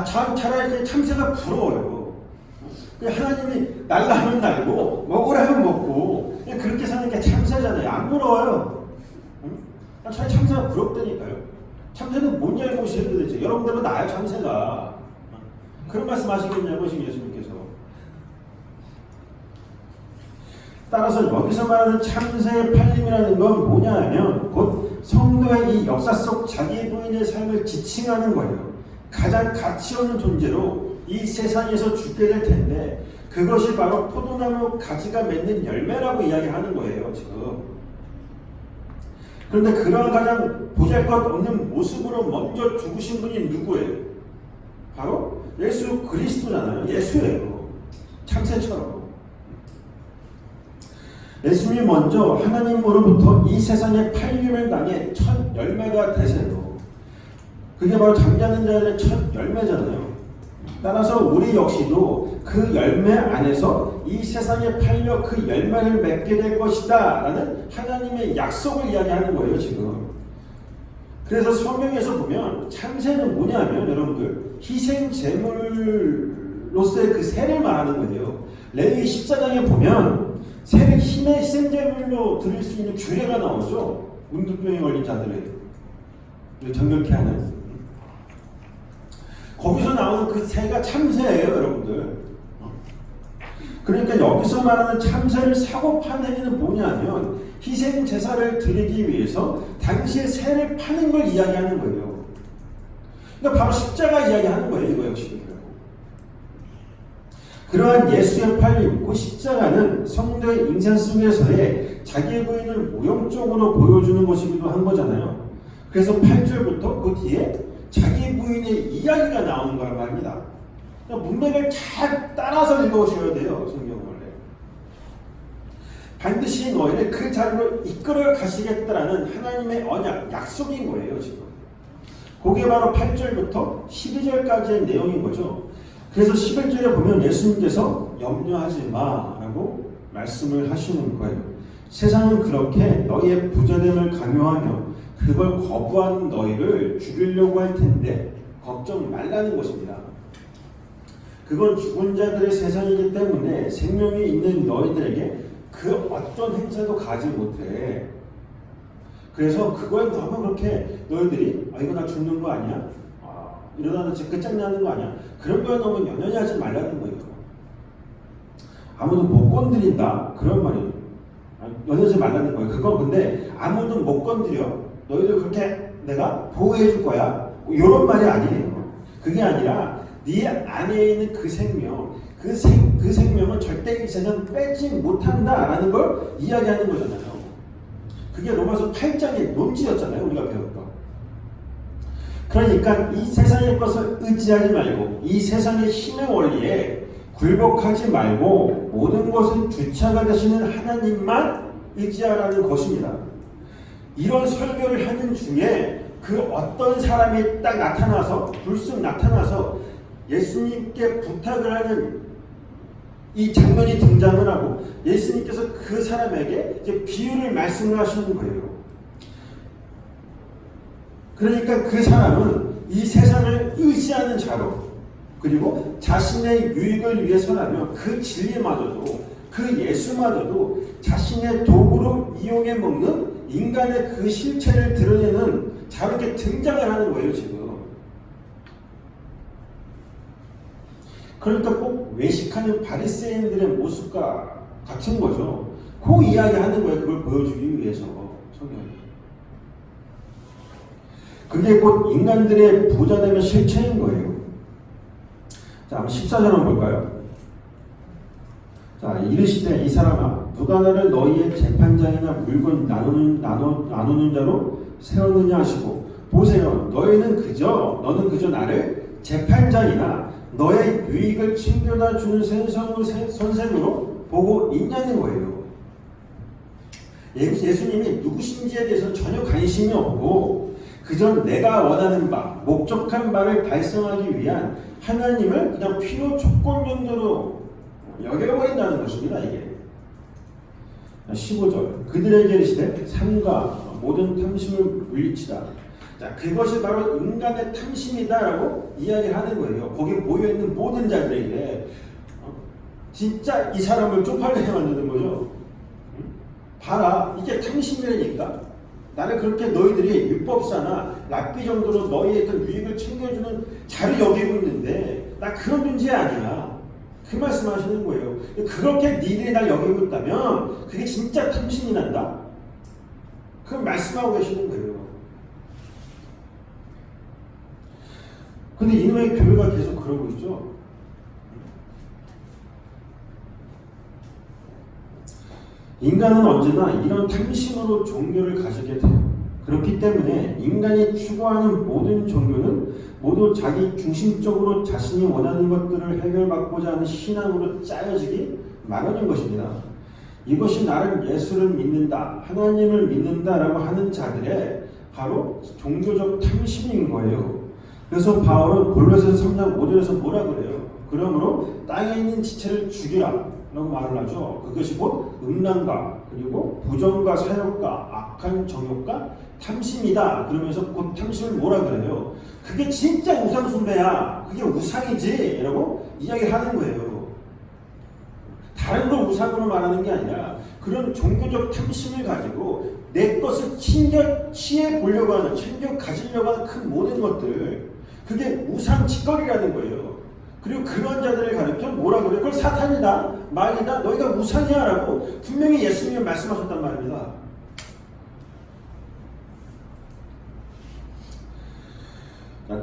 차라리 참새가 부러워요. 하나님이 날라면 날고 먹으라면 먹고 그렇게 사는 게 참새잖아요. 안 부러워요. 차라리 참새가 부럽다니까요. 참새는 뭔 잘못이에요 도대체. 여러분들은 나아요 참새가. 그런 말씀 하시겠냐고 지금 예수님께서. 따라서 여기서 말하는 참새의 팔림이라는 건 뭐냐 하면 곧 성도의 이 역사 속 자기 부인의 삶을 지칭하는 거예요. 가장 가치 없는 존재로 이 세상에서 죽게 될 텐데 그것이 바로 포도나무 가지가 맺는 열매라고 이야기하는 거예요 지금. 그런데 그런 가장 보잘것없는 모습으로 먼저 죽으신 분이 누구예요? 바로 예수 그리스도잖아요. 예수예요. 참새처럼. 예수님이 먼저 하나님으로부터 이 세상에 팔림을 당해 첫 열매가 되세요. 그게 바로 잠자는 자들의 첫 열매잖아요. 따라서 우리 역시도 그 열매 안에서 이 세상에 팔려 그 열매를 맺게 될 것이다 라는 하나님의 약속을 이야기하는 거예요 지금. 그래서 성경에서 보면 참새는 뭐냐면 여러분들 희생제물로서의 그 새를 말하는 거예요. 레위기 14장에 보면 새를 희생제물로 드릴 수 있는 규례가 나오죠. 문둥병에 걸린 자들을 정결케 하는. 거기서 나오는 그 새가 참새예요, 여러분들. 그러니까 여기서 말하는 참새를 사고 파는 행위는 뭐냐면 희생 제사를 드리기 위해서 당시에 새를 파는 걸 이야기하는 거예요. 그러니까 바로 십자가 이야기하는 거예요, 이거 역시. 그러한 예수의 팔림, 그 십자가는 성도의 인생 속에서의 자기 부인을 모형적으로 보여주는 것이기도 한 거잖아요. 그래서 8절부터 그 뒤에 자기 부인의 이야기가 나오는 거란 말입니다. 문맥을 잘 따라서 읽어오셔야 돼요. 성경을. 반드시 너희를 그 자리로 이끌어 가시겠다라는 하나님의 언약, 약속인 거예요. 지금. 그게 바로 8절부터 12절까지의 내용인 거죠. 그래서 11절에 보면 예수님께서 염려하지 마라고 말씀을 하시는 거예요. 세상은 그렇게 너희의 부자됨을 강요하며 그걸 거부하는 너희를 죽이려고 할 텐데 걱정 말라는 것입니다. 그건 죽은 자들의 세상이기 때문에 생명이 있는 너희들에게 그 어떤 행사도 가지 못해. 그래서 그거에 너무 그렇게 너희들이 이거 나 죽는 거 아니야? 이러다 나 지금 끝장나는 거 아니야? 그런 거에 너무 연연히 하지 말라는 거예요. 아무도 못 건드린다. 그런 말이에요. 연연하지 말라는 거예요. 그건 근데 아무도 못 건드려. 너희들 그렇게 내가 보호해 줄 거야. 이런 말이 아니에요. 그게 아니라 네 안에 있는 그 생명, 그 생명은 절대 이 세상 빼지 못한다라는 걸 이야기하는 거잖아요. 그게 로마서 8장의 논지였잖아요. 우리가 배웠던. 그러니까 이 세상의 것을 의지하지 말고 이 세상의 힘의 원리에 굴복하지 말고 모든 것의 주체가 되시는 하나님만 의지하라는 것입니다. 이런 설교를 하는 중에 그 어떤 사람이 딱 나타나서 불쑥 나타나서 예수님께 부탁을 하는 이 장면이 등장을 하고 예수님께서 그 사람에게 이제 비유를 말씀을 하시는 거예요. 그러니까 그 사람은 이 세상을 의지하는 자로 그리고 자신의 유익을 위해서라면 그 진리마저도 그 예수마저도 자신의 도구로 이용해 먹는 인간의 그 실체를 드러내는 자로 이렇게 등장을 하는 거예요 지금. 그러니까 꼭 외식하는 바리새인들의 모습과 같은 거죠. 그 이야기하는 거예요. 그걸 보여주기 위해서 성경이. 그게 곧 인간들의 부자되면 실체인 거예요. 자, 한번 14절 한번 볼까요? 자, 이르시되 이 사람아 누가 나를 너희의 재판장이나 물건 나누는 자로 세웠느냐 하시고 보세요. 너는 그저 나를 재판장이나 너의 유익을 챙겨다 주는 선생으로 보고 있냐는 거예요. 예수님이 누구신지에 대해서는 전혀 관심이 없고 그저 내가 원하는 바, 목적한 바를 달성하기 위한 하나님을 그냥 필요 조건 정도로 여겨버린다는 것입니다. 이게 15절 그들에게 이르시되 삼가 모든 탐심을 물리치다. 자, 그것이 바로 인간의 탐심이다라고 이야기를 하는 거예요. 거기에 모여있는 모든 자들에게 진짜 이 사람을 쪽팔리게 만드는 거죠. 봐라, 이게 탐심이라니까. 나는 그렇게 너희들이 율법사나 랍비 정도로 너희의 그 유익을 챙겨주는 자를 여기고 있는데 나 그런 존재 아니야. 그 말씀하시는 거예요. 그렇게 니들이 날 여기고 있다면 그게 진짜 탐심이 난다. 그 말씀하고 계시는 거예요. 근데 이놈의 교회가 계속 그러고 있죠. 인간은 언제나 이런 탐심으로 종교를 가지게 돼요. 그렇기 때문에 인간이 추구하는 모든 종교는 모두 자기 중심적으로 자신이 원하는 것들을 해결받고자 하는 신앙으로 짜여지기 마련인 것입니다. 이것이 나를 예수를 믿는다, 하나님을 믿는다라고 하는 자들의 바로 종교적 탐심인 거예요. 그래서 바울은 골로새서 3장 5절에서 뭐라 그래요? 그러므로 땅에 있는 지체를 죽이라 라고 말을 하죠. 그것이 곧 음란과 그리고 부정과 사욕과 악한 정욕과 탐심이다. 그러면서 곧 탐심을 뭐라 그래요? 그게 진짜 우상 숭배야. 그게 우상이지 라고 이야기를 하는 거예요. 다른 걸 우상으로 말하는 게 아니라 그런 종교적 탐심을 가지고 내 것을 취해 보려고 하는, 챙겨 가지려고 하는 그 모든 것들, 그게 우상 짓거리라는 거예요. 그리고 그런 자들을 가르쳐 뭐라 그래요? 그걸 사탄이다, 마귀다, 너희가 우상이야 라고 분명히 예수님이 말씀하셨단 말입니다.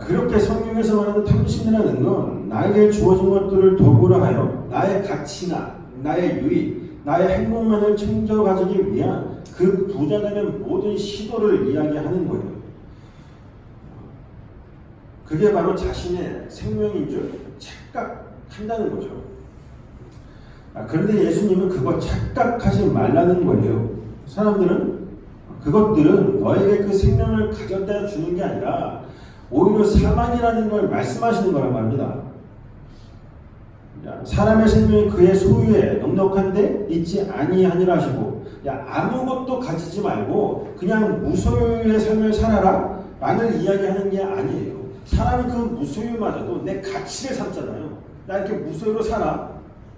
그렇게 성경에서 말하는 탐심이라는 건 나에게 주어진 것들을 도구로 하여 나의 가치나 나의 유익, 나의 행복만을 챙겨 가지기 위한 그 부자되는 모든 시도를 이야기하는 거예요. 그게 바로 자신의 생명인 줄 착각한다는 거죠. 그런데 예수님은 그거 착각하지 말라는 거예요. 사람들은 그것들은 너에게 그 생명을 가져다 주는 게 아니라 오히려 사망이라는 걸 말씀하시는 거란 말입니다. 사람의 생명이 그의 소유에 넉넉한데 있지 아니하니라 하시고, 아무것도 가지지 말고 그냥 무소유의 삶을 살아라 라는 이야기하는 게 아니에요. 사람은 그 무소유마저도 내 가치를 삼잖아요. 나 이렇게 무소유로 살아.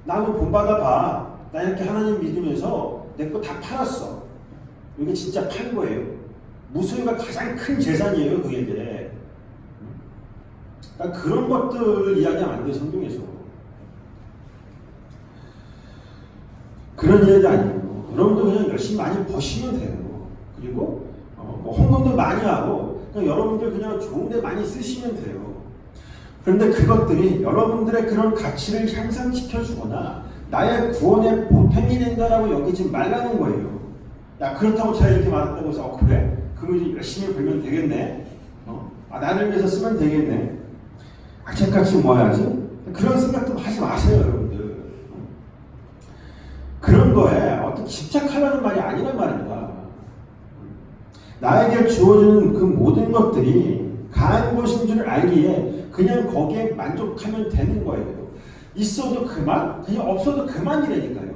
나 한번 본받아 봐. 나 이렇게 하나님 믿으면서 내 거 다 팔았어. 이게 진짜 판 거예요. 무소유가 가장 큰 재산이에요, 그에게. 그러니까 그런 것들을 이야기하면 안 돼요, 성경에서. 그런 이야기 아니에요. 여러분도 그냥 열심히 많이 버시면 돼요. 그리고 뭐 헌금도 많이 하고 그냥 여러분들 그냥 좋은 데 많이 쓰시면 돼요. 그런데 그것들이 여러분들의 그런 가치를 향상시켜 주거나 나의 구원의 보탬이 된다라고 여기지 말라는 거예요. 야, 그렇다고 제가 이렇게 말했다고 해서 그래? 그거 이제 열심히 벌면 되겠네. 나를 위해서 쓰면 되겠네. 악착같이 모아야지. 그런 생각도 하지 마세요, 여러분들. 그런 거에 어떤 집착하라는 말이 아니란 말입니다. 나에게 주어지는 그 모든 것들이 강한 것인 줄 알기에 그냥 거기에 만족하면 되는 거예요. 있어도 그만, 그냥 없어도 그만이라니까요.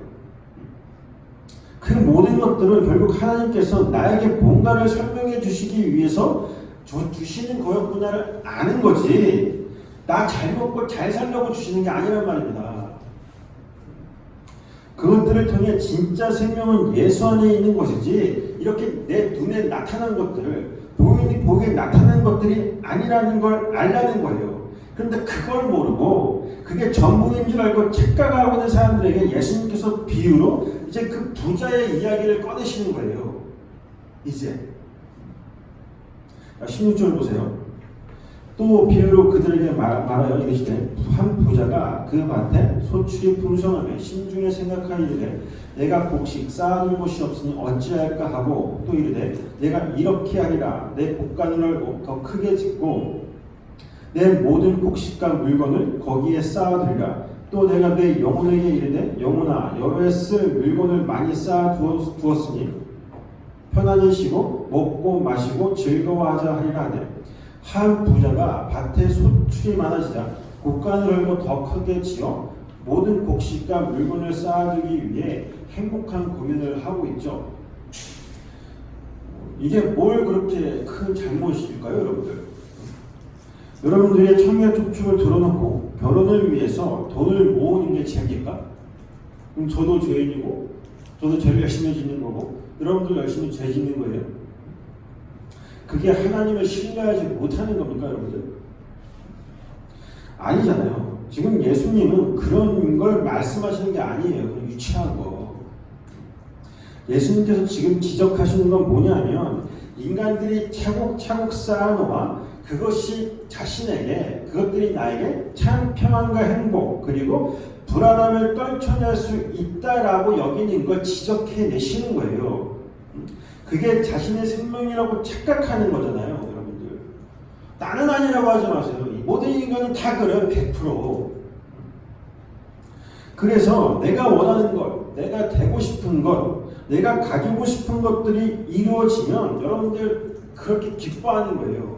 그 모든 것들은 결국 하나님께서 나에게 뭔가를 설명해 주시기 위해서 주시는 거였구나를 아는 거지, 나 잘 먹고 잘 살려고 주시는 게 아니란 말입니다. 그것들을 통해 진짜 생명은 예수 안에 있는 것이지, 이렇게 내 눈에 나타난 것들을, 보이게 나타난 것들이 아니라는 걸 알라는 거예요. 그런데 그걸 모르고 그게 전부인 줄 알고 착각하고 있는 사람들에게 예수님께서 비유로 이제 그 부자의 이야기를 꺼내시는 거예요. 이제 16절 보세요. 또 비유로 그들에게 말하여 이르시되 한 부자가 그 밭에 소출이 풍성하며 심중에 생각하이르되 내가 곡식 쌓아둘 곳이 없으니 어찌할까 하고, 또 이르되 내가 이렇게 하리라. 내 곡간을 더 크게 짓고 내 모든 곡식과 물건을 거기에 쌓아두리라. 또 내가 내 영혼에게 이르되 영혼아, 여러 해 쓸 물건을 많이 쌓아 두었으니 편안히 쉬고 먹고 마시고 즐거워하자 하리라 하되, 한 부자가 밭에 소출이 많아지자 곡간을 헐고 더 크게 지어 모든 곡식과 물건을 쌓아두기 위해 행복한 고민을 하고 있죠. 이게 뭘 그렇게 큰 잘못일까요, 여러분들? 여러분들의 청약 촉축을 들어놓고 결혼을 위해서 돈을 모으는 게 죄입니까? 그럼 저도 죄인이고, 저도 죄를 열심히 짓는 거고, 여러분들 열심히 죄 짓는 거예요. 그게 하나님을 신뢰하지 못하는 겁니까, 여러분들? 아니잖아요. 지금 예수님은 그런 걸 말씀하시는 게 아니에요. 유치한 거. 예수님께서 지금 지적하시는 건 뭐냐면, 인간들이 차곡차곡 쌓아놓아 그것이 자신에게, 그것들이 나에게 참 평안과 행복, 그리고 불안함을 떨쳐낼 수 있다라고 여기는 걸 지적해내시는 거예요. 그게 자신의 생명이라고 착각하는 거잖아요, 여러분들. 나는 아니라고 하지 마세요. 모든 인간은 다 그래요, 100%. 그래서 내가 원하는 것, 내가 되고 싶은 것, 내가 가지고 싶은 것들이 이루어지면 여러분들 그렇게 기뻐하는 거예요.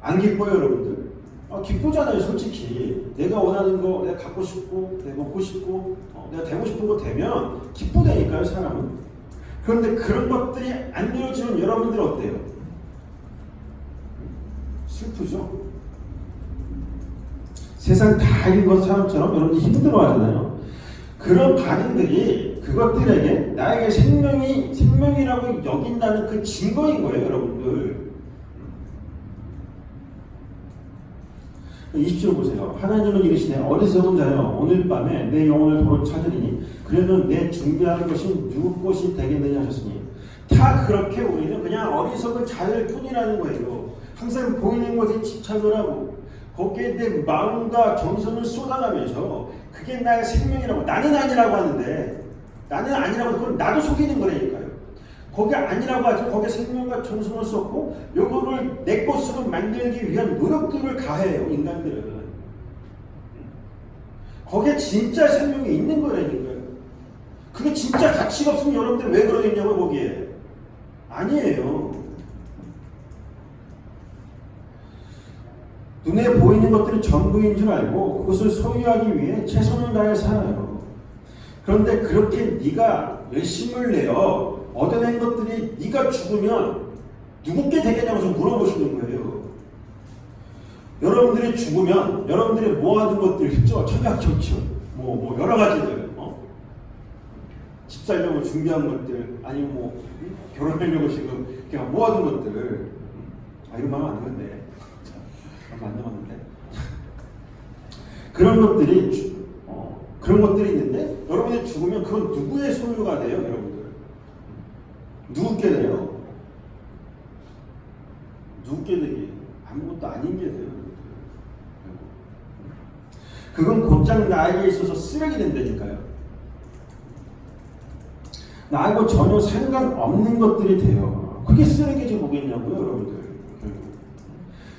안 기뻐요, 여러분들? 기쁘잖아요, 솔직히. 내가 원하는 거, 내가 갖고 싶고, 내가 먹고 싶고, 내가 되고 싶은 거 되면 기쁘다니까요, 사람은. 그런데 그런 것들이 안 이루어지면 여러분들 어때요? 슬프죠? 세상 다 잃은 것 사람처럼 여러분들이 힘들어 하잖아요. 그런 반응들이 그것들에게 나에게 생명이라고 여긴다는 그 증거인 거예요, 여러분들. 20절 보세요. 하나님은 이르시되 어리석은 자여, 오늘 밤에 내 영혼을 도로 찾으리니 그러면 내 준비한 것이 누구 것이 되겠느냐 하셨으니, 다 그렇게 우리는 그냥 어리석은 자일 뿐이라는 거예요. 항상 보이는 것에 집착을 하고 거기에 내 마음과 정성을 쏟아가면서 그게 나의 생명이라고, 나는 아니라고 하는데, 나는 아니라고 그건 나도 속이는 거라니까요. 거기 아니라고 하지, 거기에 생명과 정성을 쏟고 요거를 내 것으로 만들기 위한 노력들을 가해요, 인간들은. 거기에 진짜 생명이 있는 거라니까요. 그게 진짜 가치가 없으면 여러분들 왜 그러겠냐고, 거기에. 아니에요. 눈에 보이는 것들이 전부인 줄 알고 그것을 소유하기 위해 최선을 다해 살아요. 그런데 그렇게 네가 열심을 내어 얻어낸 것들이 네가 죽으면 누구께 되겠냐고 좀 물어보시는 거예요. 여러분들이 죽으면 여러분들이 모아둔 것들 있죠? 청약저축, 뭐 여러 가지들, 집 살려고 준비한 것들, 아니면 뭐 결혼하려고 지금 그냥 모아둔 것들을, 이런 말 하면 안 되는데, 안 남았는데, 그런 것들이 있는데 여러분이 죽으면 그건 누구의 소유가 돼요, 여러분들? 누구께 돼요? 누구께 되기? 아무것도 아닌 게 돼요. 그건 곧장 나에게 있어서 쓰레기 된다니까요. 나하고 전혀 상관없는 것들이 돼요. 그게 쓰레기지 뭐겠냐고요, 여러분들.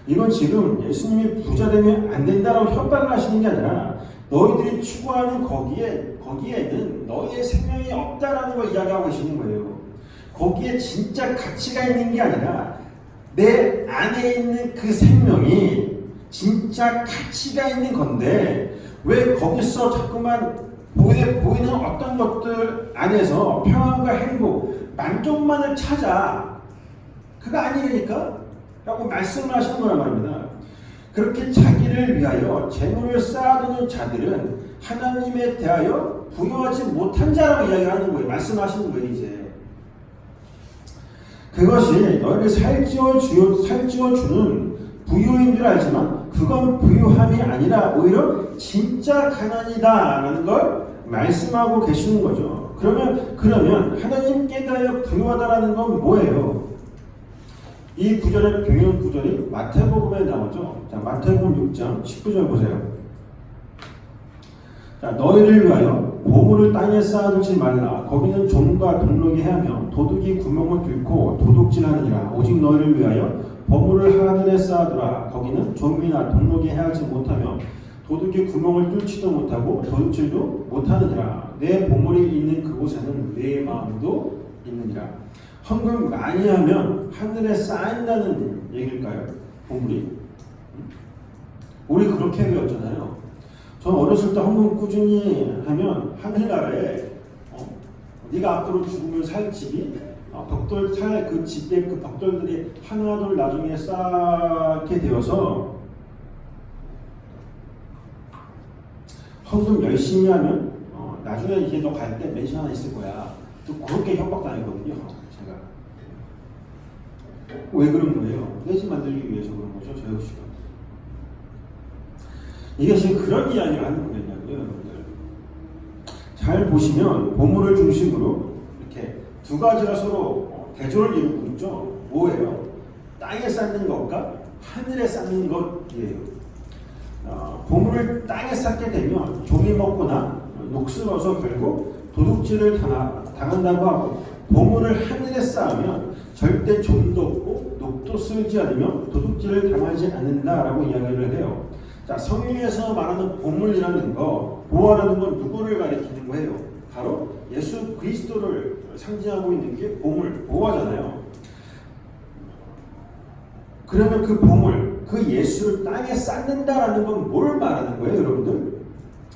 이건 지금 예수님이 부자 되면 안 된다라고 협박을 하시는 게 아니라, 너희들이 추구하는 거기에는 너희의 생명이 없다라는 걸 이야기하고 계시는 거예요. 거기에 진짜 가치가 있는 게 아니라 내 안에 있는 그 생명이 진짜 가치가 있는 건데 왜 거기서 자꾸만 보이는 어떤 것들 안에서 평안과 행복, 만족만을 찾아. 그거 아니니까? 라고 말씀을 하시는 거란 말입니다. 그렇게 자기를 위하여 재물을 쌓아두는 자들은 하나님에 대하여 부여하지 못한 자라고 이야기하는 거예요. 말씀하시는 거예요, 이제. 그것이 너희를 살찌워 주는 부유인 줄 알지만 그건 부유함이 아니라 오히려 진짜 가난이다 라는 걸 말씀하고 계시는 거죠. 그러면 하나님께 대하여 부유하다라는 건 뭐예요? 이 구절의 병영 구절이 마태복음에 나오죠. 자, 마태복음 6장 19절 보세요. 자, 너희를 위하여 보물을 땅에 쌓아두지 말라. 거기는 좀과 동록이 해하며 도둑이 구멍을 뚫고 도둑질하느니라. 오직 너희를 위하여 보물을 하늘에 쌓아두라. 거기는 좀이나 동록이 해하지 못하며 도둑이 구멍을 뚫지도 못하고 도둑질도 못하느니라. 내 보물이 있는 그곳에는 내 마음도 있느니라. 헌금 많이 하면 하늘에 쌓인다는 얘기일까요? 보물이. 우리 그렇게 배웠잖아요. 저 어렸을 때 헌금 꾸준히 하면 하늘나라에 네가 앞으로 죽으면 살 집이 벽돌 살 그 집에 그 벽돌들이 하나둘 나중에 쌓게 되어서 헌금 열심히 하면 나중에 이제 너 갈 때 맨션 하나 있을 거야. 또 그렇게 협박당했거든요. 제가. 왜 그런 거예요? 내 집 만들기 위해서 그런 거죠. 저 역시가. 이게 지금 그런 이야기를 하는 거냐고요, 여러분들. 잘 보시면 보물을 중심으로 이렇게 두 가지가 서로 대조를 이루고 있죠. 뭐예요? 땅에 쌓는 것과 하늘에 쌓는 것이에요. 보물을 땅에 쌓게 되면 종이 먹거나 녹슬어서 결국 도둑질을 당한다고 하고, 보물을 하늘에 쌓으면 절대 종도 없고 녹도 쓸지 않으며 도둑질을 당하지 않는다라고 이야기를 해요. 자, 성경에서 말하는 보물이라는 거, 보화라는 건 누구를 가리키는 거예요? 바로 예수 그리스도를 상징하고 있는 게 보물, 보화잖아요. 그러면 그 보물, 그 예수를 땅에 쌓는다라는 건 뭘 말하는 거예요, 여러분들?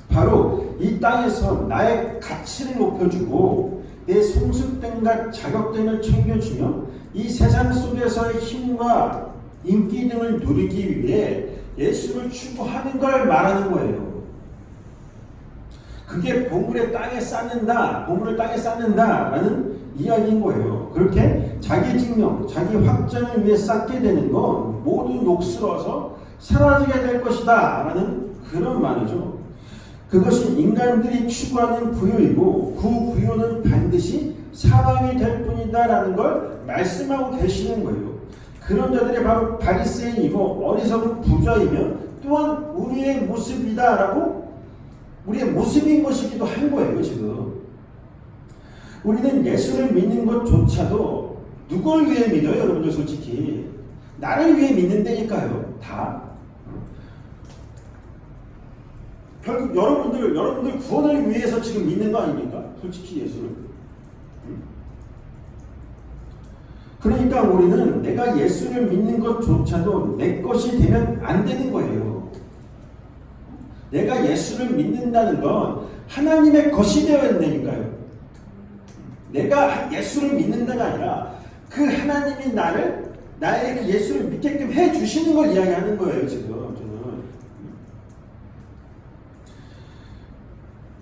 바로 이 땅에서 나의 가치를 높여주고 내 성숙됨과 자격됨을 챙겨주며 이 세상 속에서의 힘과 인기 등을 누리기 위해 예수를 추구하는 걸 말하는 거예요. 그게 보물을 땅에 쌓는다라는 이야기인 거예요. 그렇게 자기 증명, 자기 확장을 위해 쌓게 되는 건 모두 녹슬어서 사라지게 될 것이다 라는 그런 말이죠. 그것이 인간들이 추구하는 부유이고 그 부유는 반드시 사망이 될 뿐이다 라는 걸 말씀하고 계시는 거예요. 그런 자들이 바로 바리새인이고 어리석은 부자이며 또한 우리의 모습이다라고, 우리의 모습인 것이기도 한 거예요. 지금 우리는 예수를 믿는 것조차도 누굴 위해 믿어요? 여러분들 솔직히 나를 위해 믿는다니까요. 다 결국 여러분들 구원을 위해서 지금 믿는 거 아닙니까? 솔직히 예수를. 그러니까 우리는 내가 예수를 믿는 것조차도 내 것이 되면 안 되는 거예요. 내가 예수를 믿는다는 건 하나님의 것이 되어야 된다니까요. 내가 예수를 믿는다가 아니라 그 하나님이 나의 그 예수를 믿게끔 해 주시는 걸 이야기하는 거예요, 지금.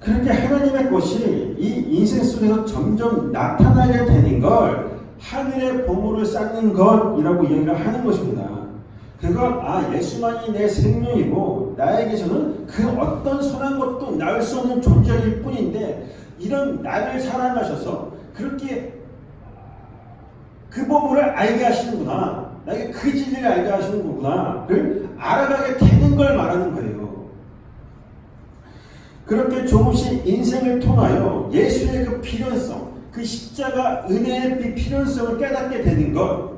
그렇게 하나님의 것이 이 인생 속에서 점점 나타나게 되는 걸 하늘의 보물을 쌓는 것이라고 이야기를 하는 것입니다. 그걸 예수만이 내 생명이고 나에게서는 그 어떤 선한 것도 나을 수 없는 존재일 뿐인데 이런 나를 사랑하셔서 그렇게 그 보물을 알게 하시는구나, 나에게 그 진리를 알게 하시는 거구나를 알아가게 되는 걸 말하는 거예요. 그렇게 조금씩 인생을 통하여 예수의 그 필요성, 그 십자가 은혜의 필요성을 깨닫게 되는 것,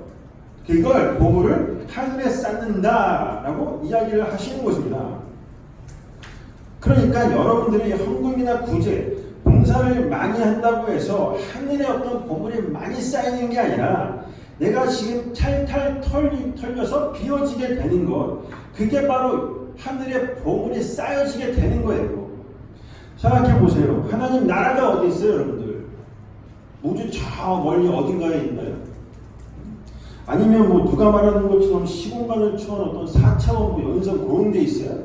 그걸 보물을 하늘에 쌓는다라고 이야기를 하시는 것입니다. 그러니까 여러분들이 헌금이나 구제, 봉사를 많이 한다고 해서 하늘에 어떤 보물이 많이 쌓이는 게 아니라 내가 지금 탈탈 털려서 비워지게 되는 것, 그게 바로 하늘에 보물이 쌓여지게 되는 거예요. 생각해 보세요. 하나님 나라가 어디 있어요, 여러분들? 우주 저 멀리 어딘가에 있나요? 아니면 뭐 누가 말하는 것처럼 시공간을 초월한 어떤 4차원 연성 그런 데 있어요?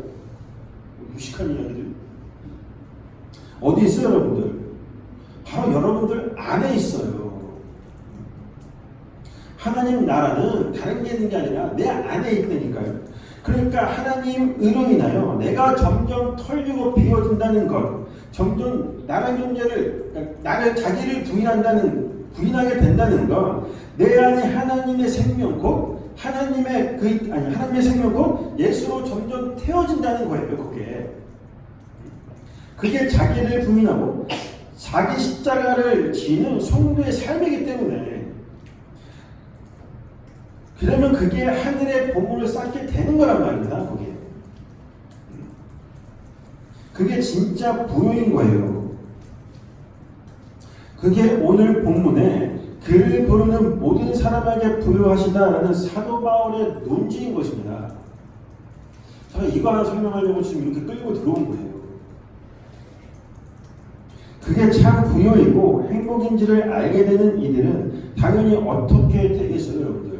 무식한 이야기들. 어디 있어요, 여러분들? 바로 여러분들 안에 있어요. 하나님 나라는 다른 게 있는 게 아니라 내 안에 있다니까요. 그러니까 하나님으로 인하여 내가 점점 털리고 비워진다는 것, 점점 나라의 존재를, 나를 자기를 부인하게 된다는 것, 내 안에 하나님의 생명 곧 하나님의 생명 곧 예수로 점점 태워진다는 거예요. 그게 자기를 부인하고 자기 십자가를 지는 성도의 삶이기 때문에, 그러면 그게 하늘의 보물을 쌓게 되는 거란 말입니다. 그게 진짜 부요인 거예요. 그게 오늘 본문에 그를 부르는 모든 사람에게 부요하시다라는 사도 바울의 논지인 것입니다. 제가 이거 하나 설명하려고 지금 이렇게 끌고 들어온 거예요. 그게 참 부요이고 행복인지를 알게 되는 이들은 당연히 어떻게 되겠어요, 여러분들?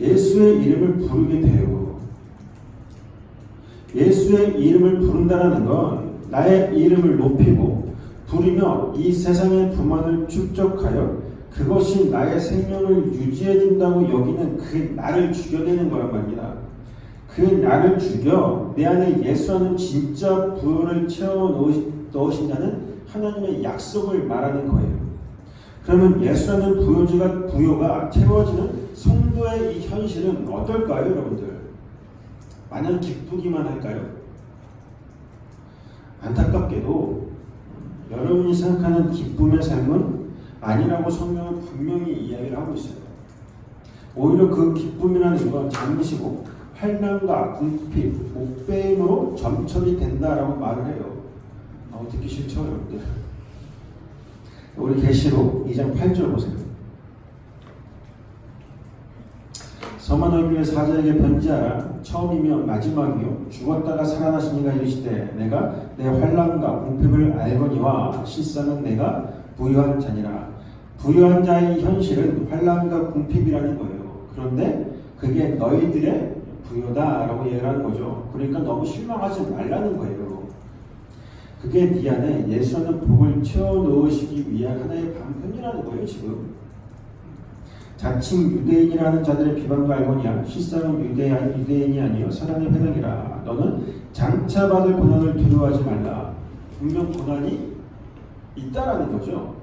예수의 이름을 부르게 돼요. 예수의 이름을 부른다는 건 나의 이름을 높이고 부르며 이 세상의 불만을 축적하여 그것이 나의 생명을 유지해 준다고 여기는 그 나를 죽여내는 거란 말입니다. 그 나를 죽여 내 안에 예수라는 진짜 부요를 채워 넣으신다는 하나님의 약속을 말하는 거예요. 그러면 예수라는 부요가 채워지는 성도의 이 현실은 어떨까요, 여러분들? 마냥 기쁘기만 할까요? 안타깝게도 여러분이 생각하는 기쁨의 삶은 아니라고 성경은 분명히 이야기를 하고 있어요. 오히려 그 기쁨이라는 건 잠시고 환난과 궁핍, 목배임으로 점철이 된다라고 말을 해요. 듣기 싫죠, 여러분들? 우리 계시록 2장 8절 보세요. 서만을 위해 사자에게 편지하라. 처음이며 마지막이요 죽었다가 살아나시니가 이르시되 내가 내 환난과 궁핍을 알거니와 실상은 내가 부유한 자니라. 부유한 자의 현실은 환난과 궁핍이라는 거예요. 그런데 그게 너희들의 부유다라고 얘기를 하는 거죠. 그러니까 너무 실망하지 말라는 거예요. 그게 네 안에 예수라는 복을 채워 넣으시기 위한 하나의 방편이라는 거예요, 지금. 자칭 유대인이라는 자들의 비방과 알거니와 실상은 유대인이 아니요 사단의 회당이라. 너는 장차 받을 고난을 두려워하지 말라. 분명 고난이 있다라는 거죠.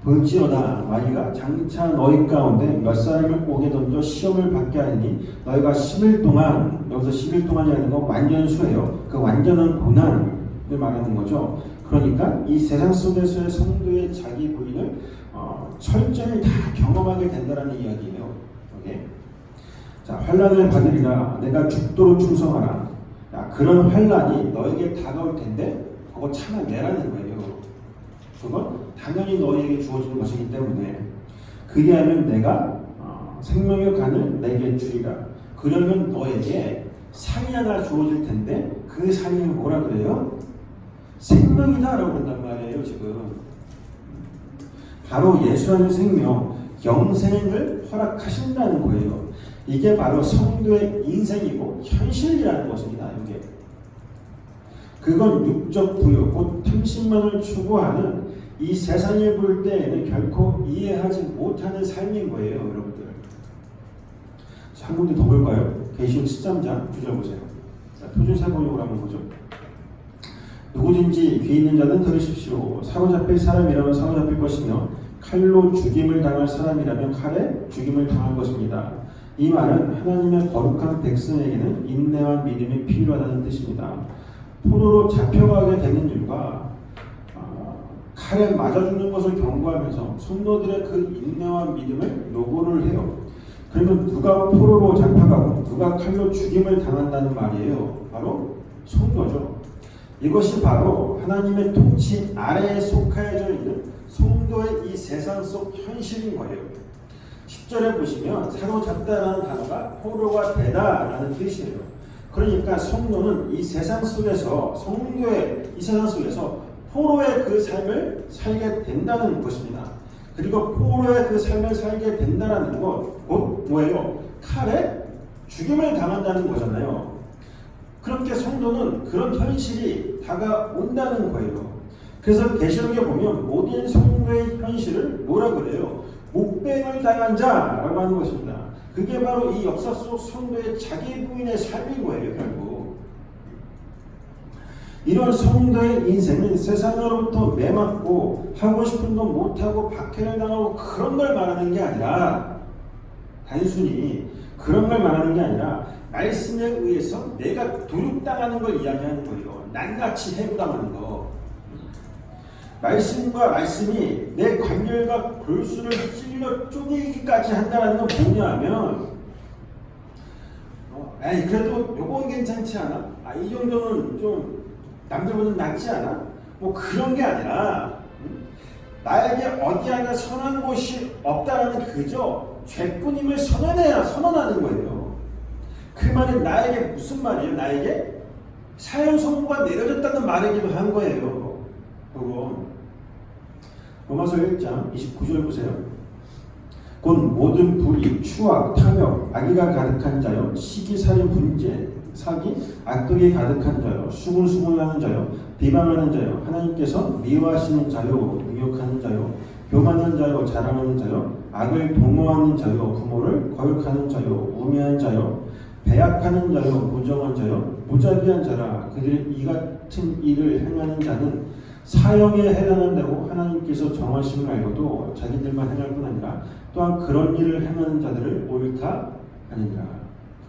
볼지어다 너희가 장차 너희 가운데 몇 사람을 옥에 던져 시험을 받게 하리니 너희가 10일 동안, 여기서 10일 동안이라는 건 완전수예요. 그 완전한 고난을 말하는 거죠. 그러니까 이 세상 속에서의 성도의 자기 부인을 철저히 다 경험하게 된다는 이야기예요. 오케이? 자, 환난을 받으리라. 내가 죽도록 충성하라. 야, 그런 환난이 너에게 다가올 텐데 그거 참아내라는 거예요. 그건 당연히 너에게 주어지는 것이기 때문에 그리하면 내가 생명의 간을 내게 주리라. 그러면 너에게 상이 하나 주어질 텐데 그 상이 뭐라 그래요? 생명이다라고 한단 말이에요. 지금 바로 예수라는 생명, 영생을 허락하신다는 거예요. 이게 바로 성도의 인생이고 현실이라는 것입니다. 이게 그건 육적 부요, 곧 탐심만을 추구하는 이 세상을 볼 때에는 결코 이해하지 못하는 삶인 거예요, 여러분들. 한 군데 더 볼까요? 계시록 13장 9절 보세요. 표준사본용으로 한번 보죠. 누구든지 귀 있는 자는 들으십시오. 사로잡힐 사람이라면 사로잡힐 것이며 칼로 죽임을 당할 사람이라면 칼에 죽임을 당할 것입니다. 이 말은 하나님의 거룩한 백성에게는 인내와 믿음이 필요하다는 뜻입니다. 포로로 잡혀가게 되는 일과 칼에 맞아 죽는 것을 경고하면서 성도들의 그 인내와 믿음을 요구를 해요. 그러면 누가 포로로 잡혀가고 누가 칼로 죽임을 당한다는 말이에요. 바로 성도죠. 이것이 바로 하나님의 통치 아래에 속하여져 있는 성도의 이 세상 속 현실인 거예요. 10절에 보시면 사로잡다라는 단어가 포로가 되다라는 뜻이에요. 그러니까 성도는 이 세상 속에서 성도의 이 세상 속에서 포로의 그 삶을 살게 된다는 것입니다. 그리고 포로의 그 삶을 살게 된다는 것, 곧 뭐예요? 칼에 죽임을 당한다는 거잖아요. 그렇게 성도는 그런 현실이 다가온다는 거예요. 그래서 계시록에 보면 모든 성도의 현실을 뭐라 그래요? 목배임을 당한 자라고 하는 것입니다. 그게 바로 이 역사 속 성도의 자기 부인의 삶인 거예요. 결국 이런 성도의 인생은 세상으로부터 매맞고 하고 싶은 건 못하고 박해를 당하고 그런 걸 말하는 게 아니라, 단순히 그런 걸 말하는 게 아니라 말씀에 의해서 내가 도륙당하는 걸 이야기하는 거예요. 낱낱이 해부당하는 거. 말씀과 말씀이 내 관절과 골수를 찔러 쪼개기까지 한다는 건 뭐냐 하면, 에이 그래도 요건 괜찮지 않아? 이 정도는 좀 남들보다 낫지 않아? 뭐 그런 게 아니라 나에게 어디 하나 선한 곳이 없다라는 그저 죄뿐임을 선언하는 거예요. 그 말은 나에게 무슨 말이에요? 나에게 사형 선고가 내려졌다는 말이기도 한 거예요. 그건 로마서 1장 29절 보세요. 곧 모든 불의, 추악, 탐욕, 악의가 가득한 자요, 시기, 살인, 분재, 사기, 악독이 가득한 자요, 수군수군하는 자요, 비방하는 자요, 하나님께서 미워하시는 자요, 능욕하는 자요, 교만한 자요, 자랑하는 자요, 악을 도모하는 자요, 부모를 거역하는 자요, 우매한 자요, 배약하는 자요, 부정한 자요, 무자비한 자라. 그들이 이 같은 일을 행하는 자는 사형에 해당한다고 하나님께서 정하심을 알고도 자기들만 행할 뿐 아니라 또한 그런 일을 행하는 자들을 옳다 아니라.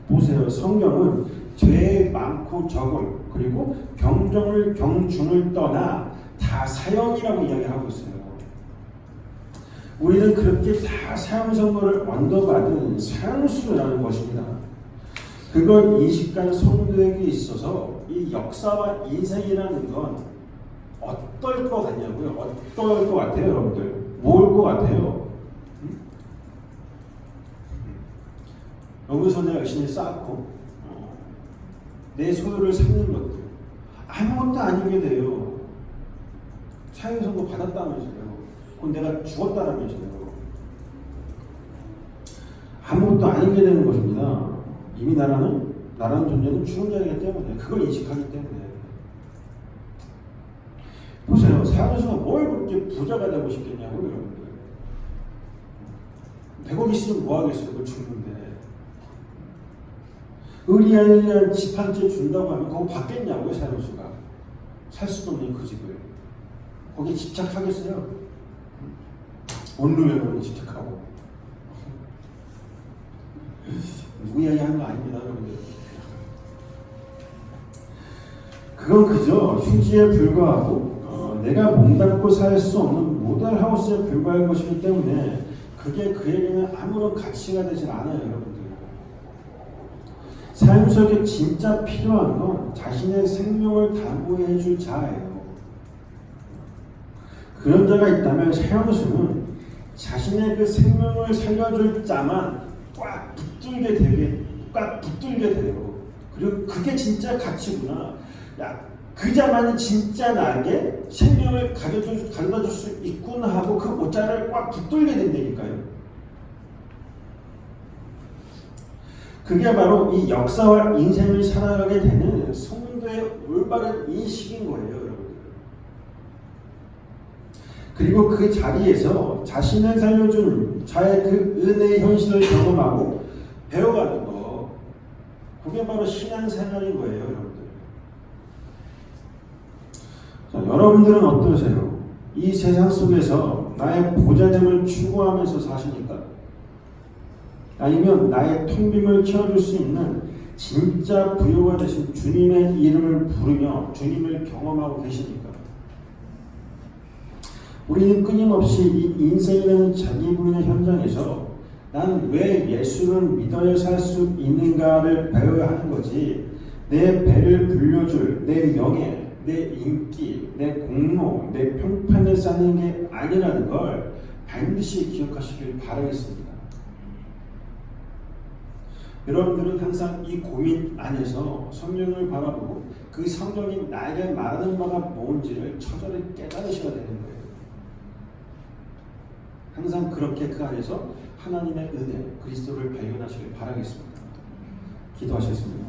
보세요. 성경은 죄 많고 적음 그리고 경중을 떠나 다 사형이라고 이야기하고 있어요. 우리는 그렇게 다 사형 선고를 언도받은 사형수라는 것입니다. 그걸 인식한 성도에게 있어서 이 역사와 인생이라는 건 어떨 것 같냐고요? 어떨 것 같아요, 여러분들? 뭘 것 같아요? 여기서 내가 열심히 쌓고 내 소유를 삼는 것들 아무것도 아니게 돼요. 사형 선고 받았다면서요. 그건 내가 죽었다라면서요. 아무것도 아니게 되는 것입니다. 이미 나라는 존재는 죽은 자이기 때문에, 그걸 인식하기 때문에. 보세요. 사형수가 뭘 그렇게 부자가 되고 싶겠냐고, 여러분들. 100억 있으면 뭐 하겠어요? 그걸 죽는데. 의리한 집 한 채 준다고 하면 그거 받겠냐고요, 사형수가. 살 수도 없는 그 집을. 거기에 집착하겠어요? 원룸에 집착하고. 누구 이야기하는 거 아닙니다, 여러분들. 그건 그저 휴지에 불과하고 내가 몸담고 살 수 없는 모델하우스에 불과한 것이기 때문에 그게 그에게는 아무런 가치가 되질 않아요, 여러분들. 삶 속에 진짜 필요한 건 자신의 생명을 담보해 줄 자예요. 그런 자가 있다면 사형수는 자신의 그 생명을 살려줄 자만 꽉 붙들게 돼요. 그리고 그게 진짜 가치구나. 야, 그 자만이 진짜 나에게 생명을 가져다 줄 수 있구나 하고 그 모자를 꽉 붙들게 된다니까요. 그게 바로 이 역사와 인생을 살아가게 되는 성도의 올바른 인식인 거예요, 여러분. 그리고 그 자리에서 자신을 살려준 자의 그 은혜의 현실을 경험하고 배워가는 거, 그게 바로 신앙생활인 거예요, 여러분들. 자, 여러분들은 어떠세요? 이 세상 속에서 나의 보잘됨을 추구하면서 사십니까? 아니면 나의 텅 빔을 채워줄 수 있는 진짜 부여가 되신 주님의 이름을 부르며 주님을 경험하고 계십니까? 우리는 끊임없이 이 인생이라는 자기 부인의 현장에서 난 왜 예수를 믿어야 살 수 있는가를 배워야 하는 거지, 내 배를 불려줄 내 명예, 내 인기, 내 공로, 내 평판을 쌓는 게 아니라는 걸 반드시 기억하시길 바라겠습니다. 여러분들은 항상 이 고민 안에서 성령을 바라보고 그 성령이 나에게 말하는 바가 뭔지를 처절히 깨달으셔야 되는 거예요. 항상 그렇게 그 안에서 하나님의 은혜, 그리스도를 발견하시길 바라겠습니다. 기도하시겠습니다.